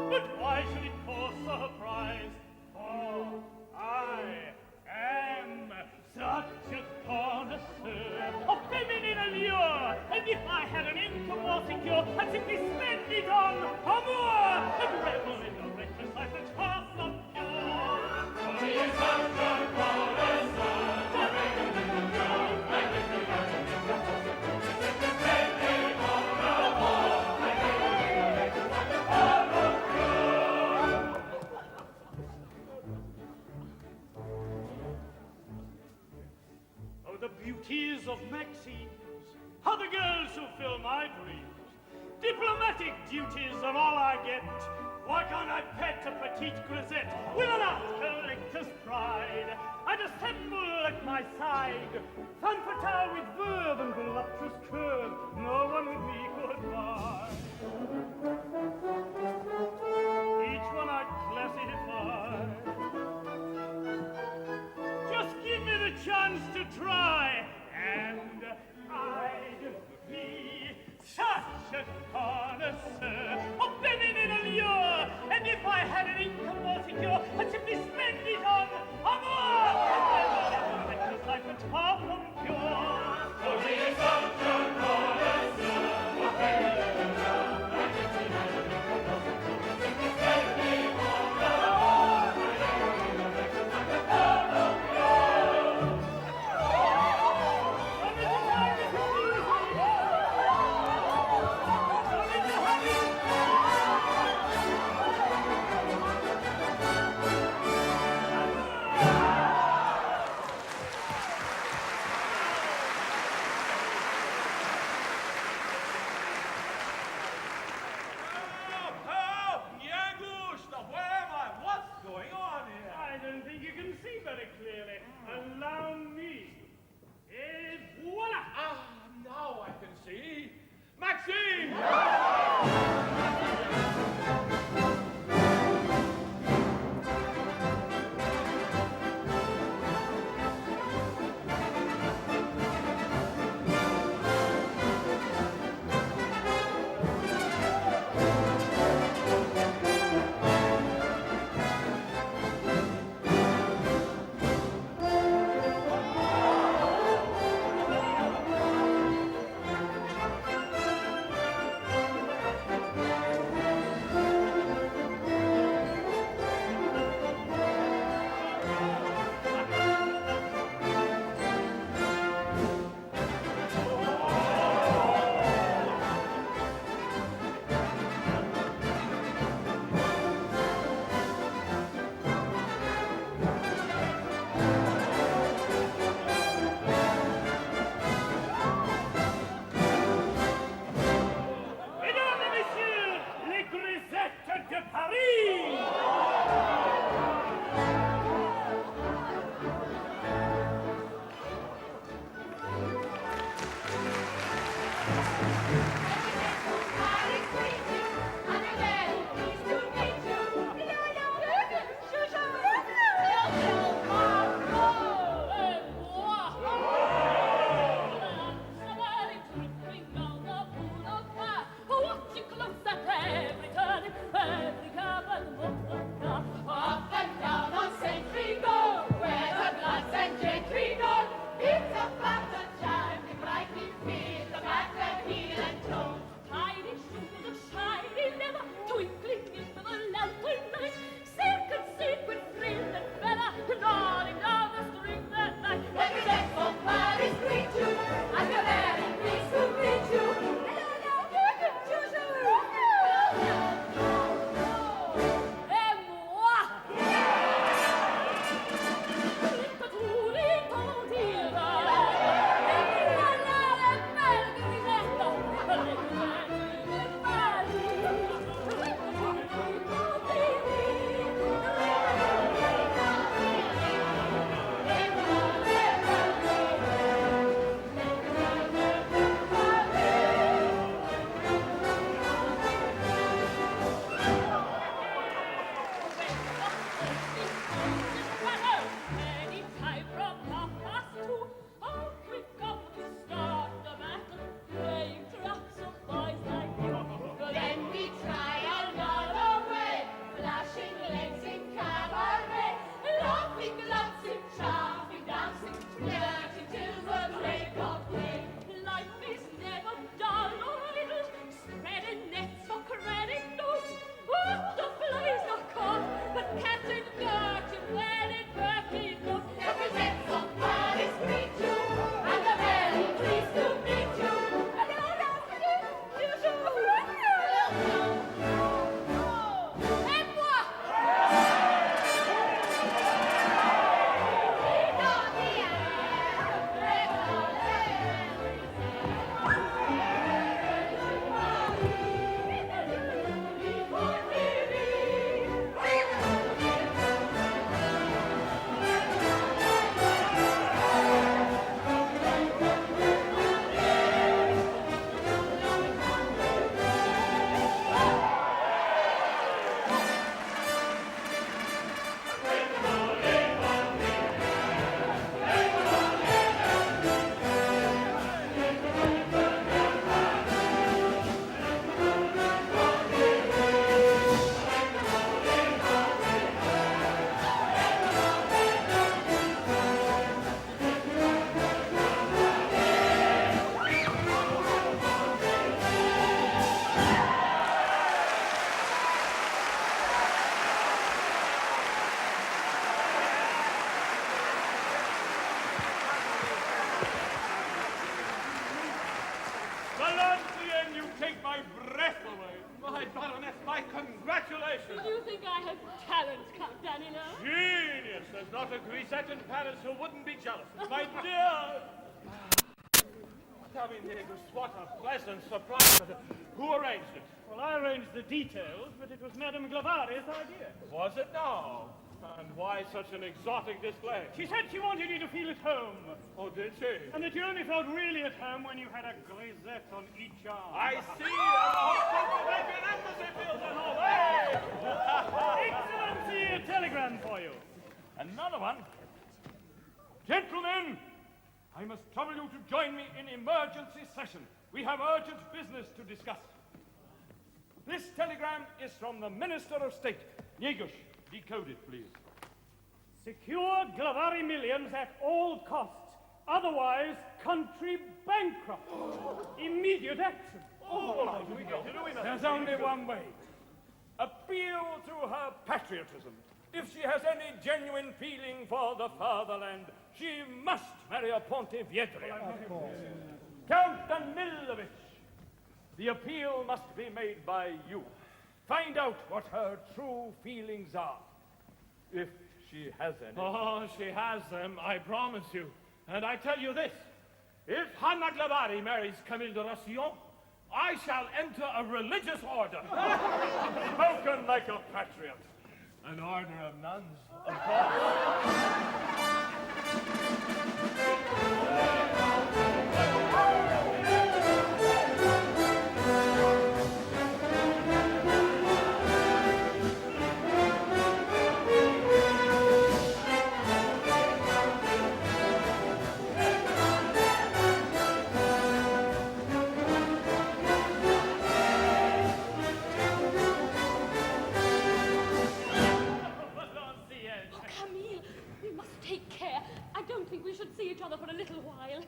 S3: But why should it cause surprise? For I am such a connoisseur of feminine allure, and if I had an income more secure, I'd simply spend it on amour and revel in the reckless life that's far from pure. For he is such a connoisseur, the beauties of Maxine's, how the girls who fill my dreams. Diplomatic duties are all I get. Why can't I pet a petite grisette with an art collector's pride? I'd assemble at my side, femme fatale with verve and voluptuous curve. No one with me could buy. Each one I'd classify. Just give me the chance to try, and I'd be such a connoisseur of feminine allure. And if I had an income more secure, I'd simply spend it on amour. And reckless life that's far from pure. For he is such a connoisseur of feminine allure.
S2: Valencienne, you take my breath away.
S10: My Baroness, my congratulations.
S12: Do you think I have talent, Count Danilo?
S10: Genius. There's not a grisette in Paris who wouldn't be jealous. My dear. Tell me, Njegus, what a pleasant surprise. Who arranged it?
S3: Well, I arranged the details, but it was Madame Glawari's idea.
S10: Was it now? And why such an exotic display?
S3: She said she wanted you to feel at home.
S10: Oh, did she?
S3: And that you only felt really at home when you had a grisette on each arm.
S10: I see. Like an embassy feels at home. Hey!
S3: Excellency, a telegram for you.
S2: Another one. Gentlemen, I must trouble you to join me in emergency session. We have urgent business to discuss. This telegram is from the Minister of State. Njegus, decode it, please.
S3: Secure Glawari millions at all costs. Otherwise, country bankrupt. Immediate action.
S2: There's only one way. Appeal to her patriotism. If she has any genuine feeling for the fatherland, she must marry a Pontevedra. Count Danilovitch, the appeal must be made by you. Find out what her true feelings are, if she has any.
S10: Oh, she has them, I promise you. And I tell you this, if Hanna Glawari marries Camille de Rosillon, I shall enter a religious order.
S2: Spoken like a patriot.
S10: An order of nuns, of course.
S12: See each other for a little while.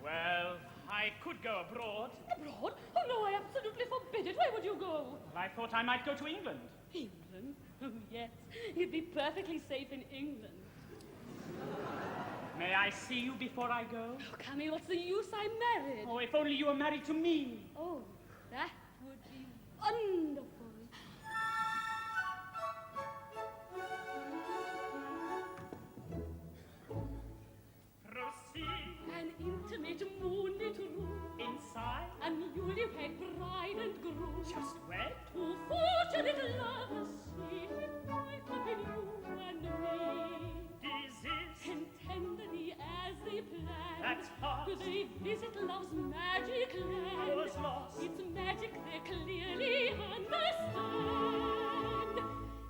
S3: Well, I could go abroad.
S12: Abroad? Oh, no, I absolutely forbid it. Where would you go?
S3: I thought I might go to England.
S12: England? Oh, yes. You'd be perfectly safe in England.
S3: May I see you before I go?
S12: Oh, Camille, what's the use? I'm married.
S3: Oh, if only you were married to me.
S12: Oh, that would be wonderful. An intimate moonlit room.
S3: Inside?
S12: A newlywed bride and groom.
S3: Just wed?
S12: Two fortunate lovers seated right between you and me.
S3: This is
S12: And tenderly as they plan,
S3: That's hot.
S12: they visit love's magic land.
S3: I was lost.
S12: It's magic they clearly understand.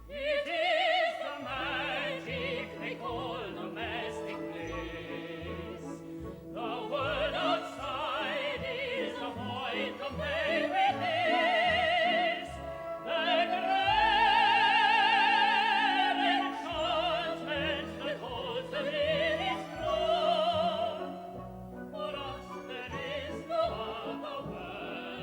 S7: It is the magic they call domestic bliss. The world outside is a void compared with this. The grand enchantment that holds the lily's throne. For us there is no other word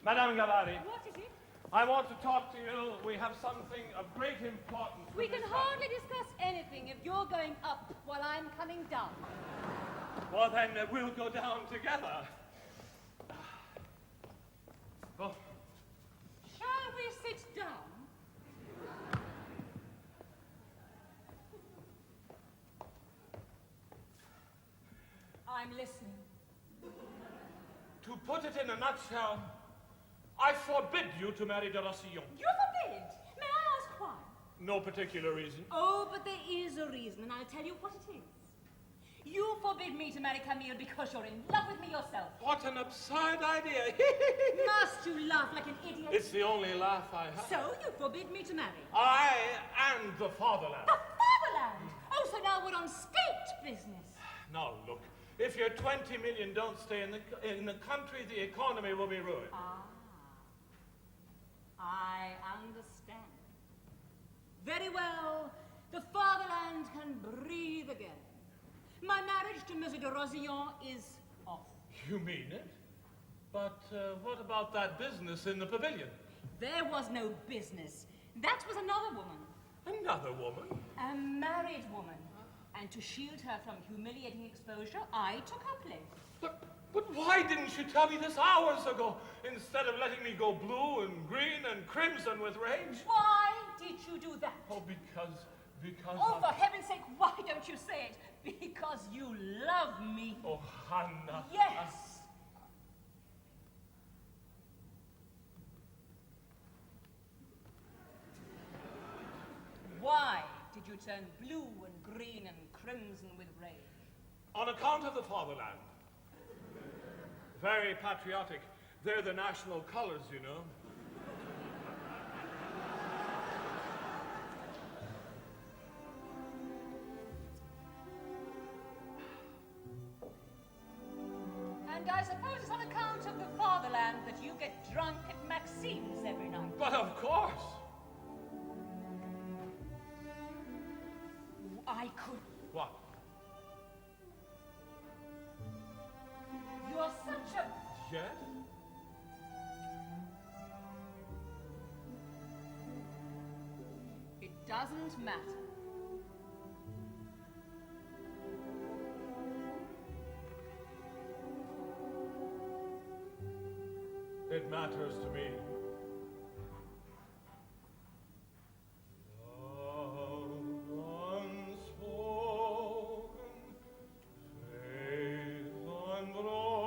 S10: Madame Glawari.
S12: What is it?
S10: I want to talk to you. We have something of great importance.
S6: We can hardly discuss anything if you're going up while I'm coming down.
S10: Well, then we'll go down together. Oh.
S6: Shall we sit down? I'm listening.
S10: To put it in a nutshell, I forbid you to marry de Rosillon.
S6: You forbid? May I ask why?
S10: No particular reason.
S6: Oh, but there is a reason, and I'll tell you what it is. You forbid me to marry Camille because you're in love with me yourself.
S10: What an absurd idea.
S6: Must you laugh like an idiot?
S10: It's the only laugh I have.
S6: So you forbid me to marry?
S10: I and the fatherland.
S6: The fatherland? Oh, so now we're on state business.
S10: Now, look. If your 20 million don't stay in the country, the economy will be ruined.
S6: Ah. I understand. Very well. The fatherland can breathe again. My marriage to Monsieur de Rosillon is off.
S10: You mean it? But what about that business in the pavilion?
S6: There was no business. That was another woman.
S10: Another woman?
S6: A married woman. And to shield her from humiliating exposure, I took her place.
S10: But why didn't you tell me this hours ago, instead of letting me go blue and green and crimson with rage?
S6: Why did you do that?
S10: Oh, because
S6: Oh, for heaven's sake, why don't you say it? Because you love me.
S10: Oh, Hannah.
S6: Yes. Why did you turn blue and green and crimson with rage?
S10: On account of the fatherland. Very patriotic. They're the national colors, you know.
S6: And I suppose it's on account of the fatherland that you get drunk at Maxime's every night.
S10: But of course.
S6: I could.
S10: What?
S6: You're such a...
S10: Yes?
S6: It doesn't matter.
S10: It matters to me.
S13: Love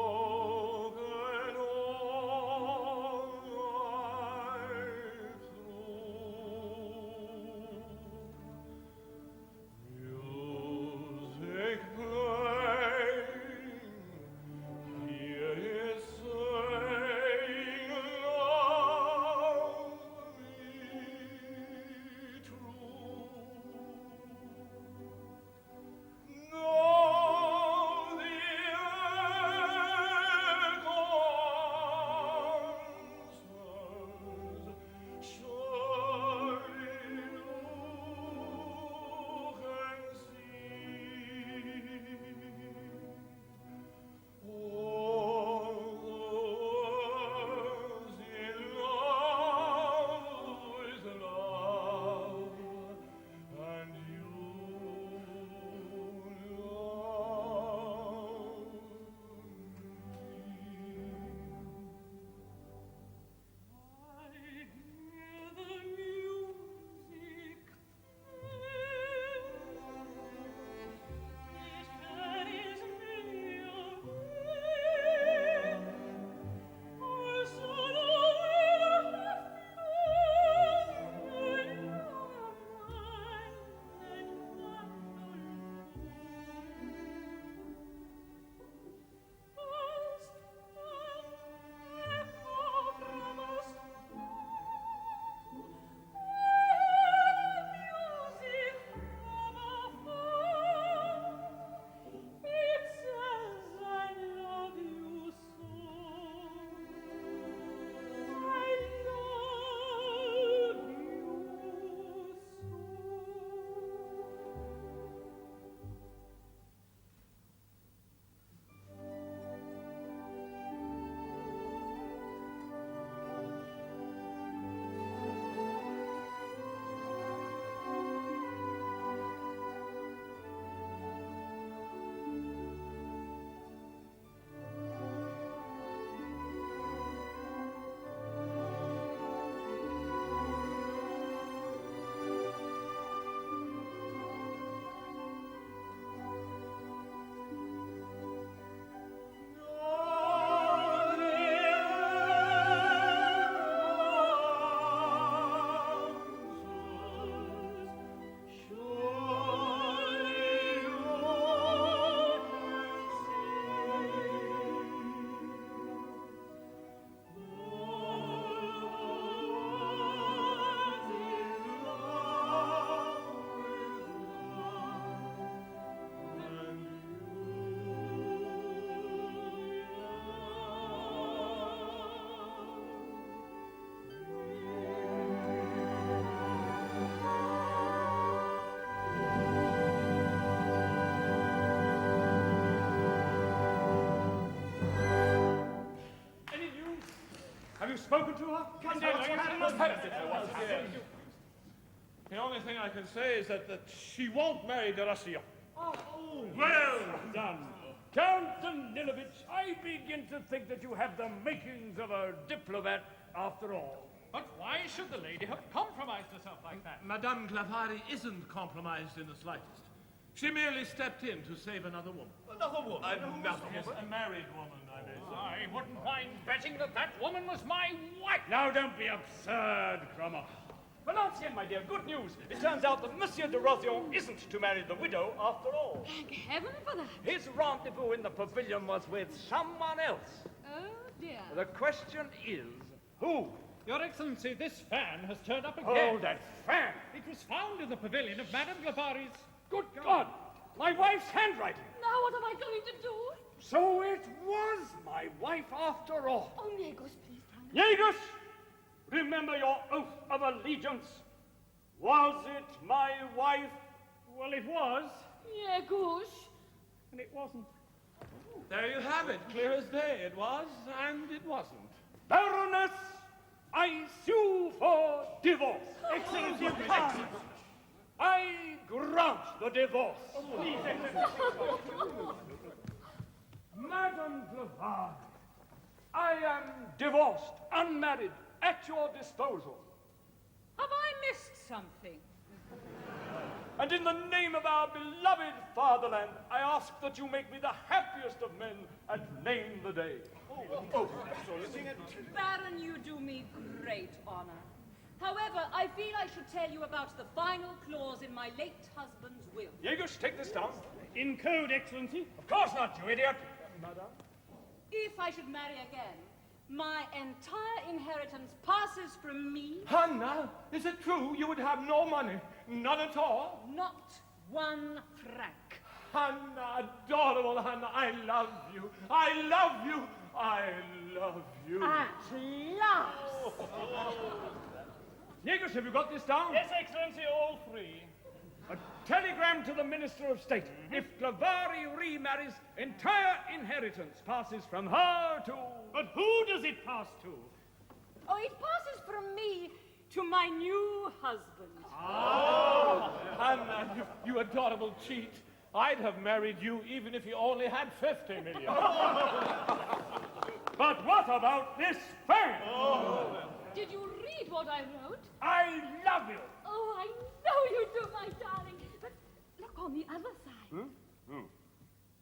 S2: Have you spoken to her?
S10: The only thing I can say is that she won't marry de Rosillon.
S2: Oh, well done. Count Danilovitch, I begin to think that you have the makings of a diplomat after all.
S11: But why should the lady have compromised herself like that?
S10: Madame Glawari isn't compromised in the slightest. She merely stepped in to save another woman.
S11: Another woman?
S10: Yes, a married woman, I may say.
S11: I wouldn't mind betting that woman was my wife.
S2: Now, don't be absurd, Crummer. Valencienne, my dear, good news. It turns out that Monsieur de Rosillon isn't to marry the widow after all.
S12: Thank heaven for that.
S2: His rendezvous in the pavilion was with someone else.
S12: Oh, dear.
S2: The question is, who?
S11: Your Excellency, this fan has turned up again.
S2: Oh, that fan!
S11: It was found in the pavilion of Madame Glawari's.
S2: Good God! My wife's handwriting!
S12: Now what am I going to do?
S2: So it was my wife after all.
S12: Oh, Njegus, please tell me.
S2: Njegus! Remember your oath of allegiance. Was it my wife?
S3: Well, it was.
S12: Njegus.
S3: And it wasn't.
S10: There you have it, clear as day. It was, and it wasn't.
S2: Baroness, I sue for divorce.
S3: Excellency,
S2: I grant the divorce.
S3: Please, Excellency.
S2: Madame Glawari, I am divorced, unmarried, at your disposal.
S6: Have I missed something?
S2: And in the name of our beloved fatherland, I ask that you make me the happiest of men and name the day.
S6: Baron, you do me great honor. However, I feel I should tell you about the final clause in my late husband's will.
S2: Njegus, take this down.
S3: In code, Excellency.
S2: Of course not, you idiot. Madame?
S6: If I should marry again, my entire inheritance passes from me.
S10: Hannah, is it true you would have no money? None at all?
S6: Not 1 franc.
S10: Hannah, adorable Hannah, I love you. I love you. I love you.
S6: At last!
S2: Njegus, have you got this down?
S3: Yes, Excellency, all 3.
S2: A telegram to the Minister of State. If Glawari remarries, entire inheritance passes from her to...
S3: But who does it pass to?
S6: Oh, it passes from me to my new husband.
S10: Oh, Hannah, you adorable cheat. I'd have married you even if you only had 50 million.
S2: But what about this fan?
S12: Did you read what I wrote?
S2: I love you.
S12: Oh, I know you do, my darling. But look on the other side.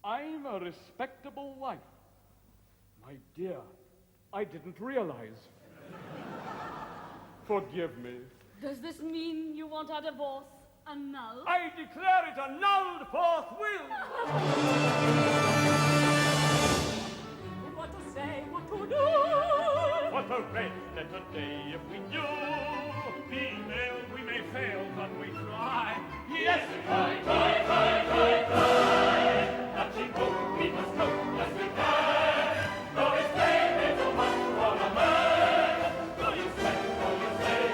S2: I'm a respectable wife. My dear, I didn't realize. Forgive me.
S12: Does this mean you want our divorce annulled?
S2: I declare it annulled forthwith.
S12: What to say, what to do?
S2: What a red letter day if we knew.
S10: Female, we may fail, but we try.
S2: Yes,
S10: we try, try.
S2: Touching hope, we must know, yes, we can. No mistake, it's so much for a man. No you say,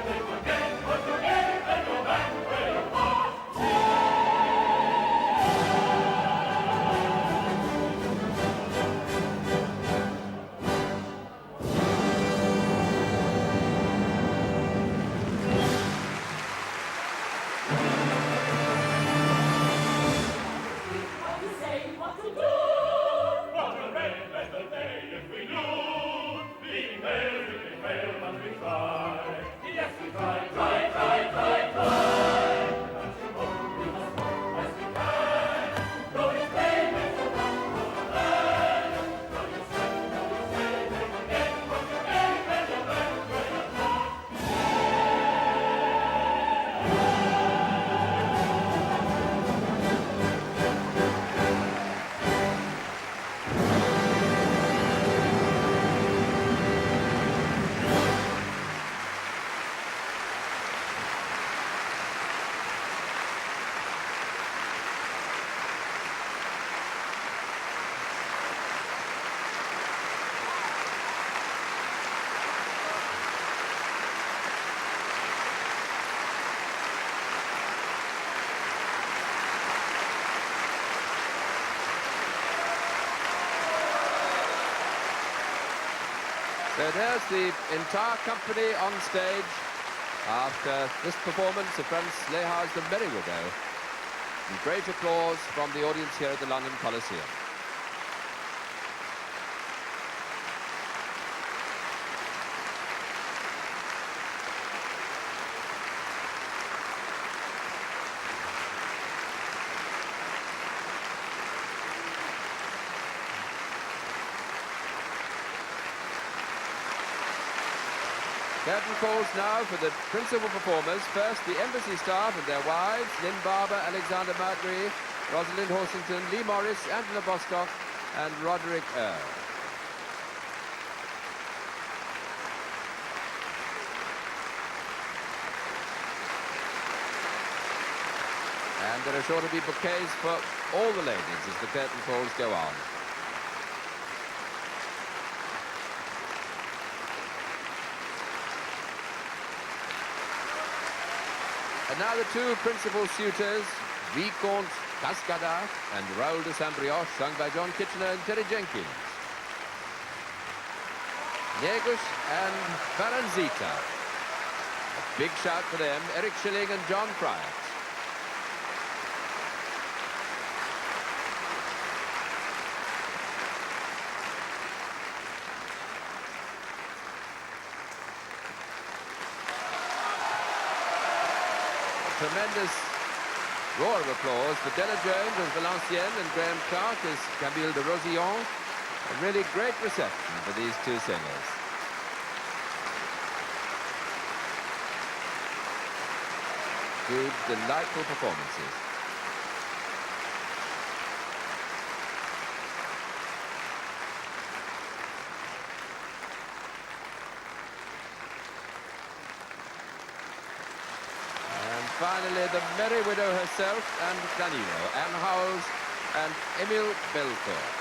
S2: they forget what you gave and go back where you are.
S1: So there's the entire company on stage after this performance of Franz Lehár's The Merry Widow. And great applause from the audience here at the London Coliseum. Curtain calls now for the principal performers. First, the embassy staff and their wives, Lynn Barber, Alexander Marbury, Rosalind Horsington, Lee Morris, Angela Bostock, and Roderick Earl. And there are sure to be bouquets for all the ladies as the curtain calls go on. And now the two principal suitors, Vicomte Cascada and Raoul de Saint-Brioche, sung by John Kitchiner and Terry Jenkins. Njegus and Zeta. A big shout for them, Eric Shilling and John Fryatt. Tremendous roar of applause for Della Jones as Valencienne and Graham Clark as Camille de Rosillon. A really great reception for these two singers. Two delightful performances. Finally, the Merry Widow herself and Danilo, Anne Howells and Emile Belcourt.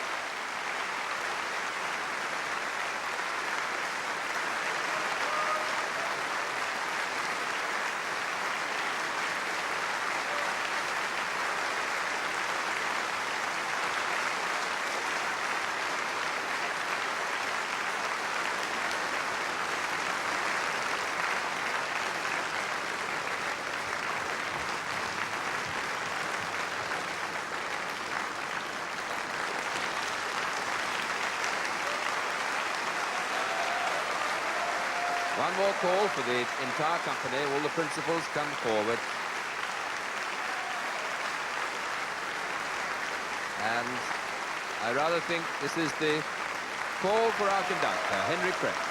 S1: One more call for the entire company. All the principals come forward. And I rather think this is the call for our conductor, Henry KRIPS.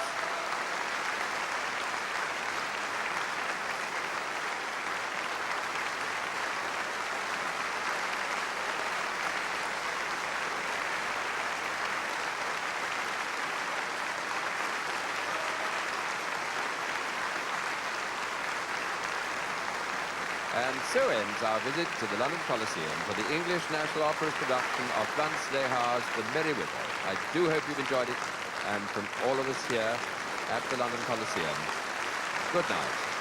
S1: And so ends our visit to the London Coliseum for the English National Opera's production of Franz Lehár's The Merry Widow. I do hope you've enjoyed it, and from all of us here at the London Coliseum, good night.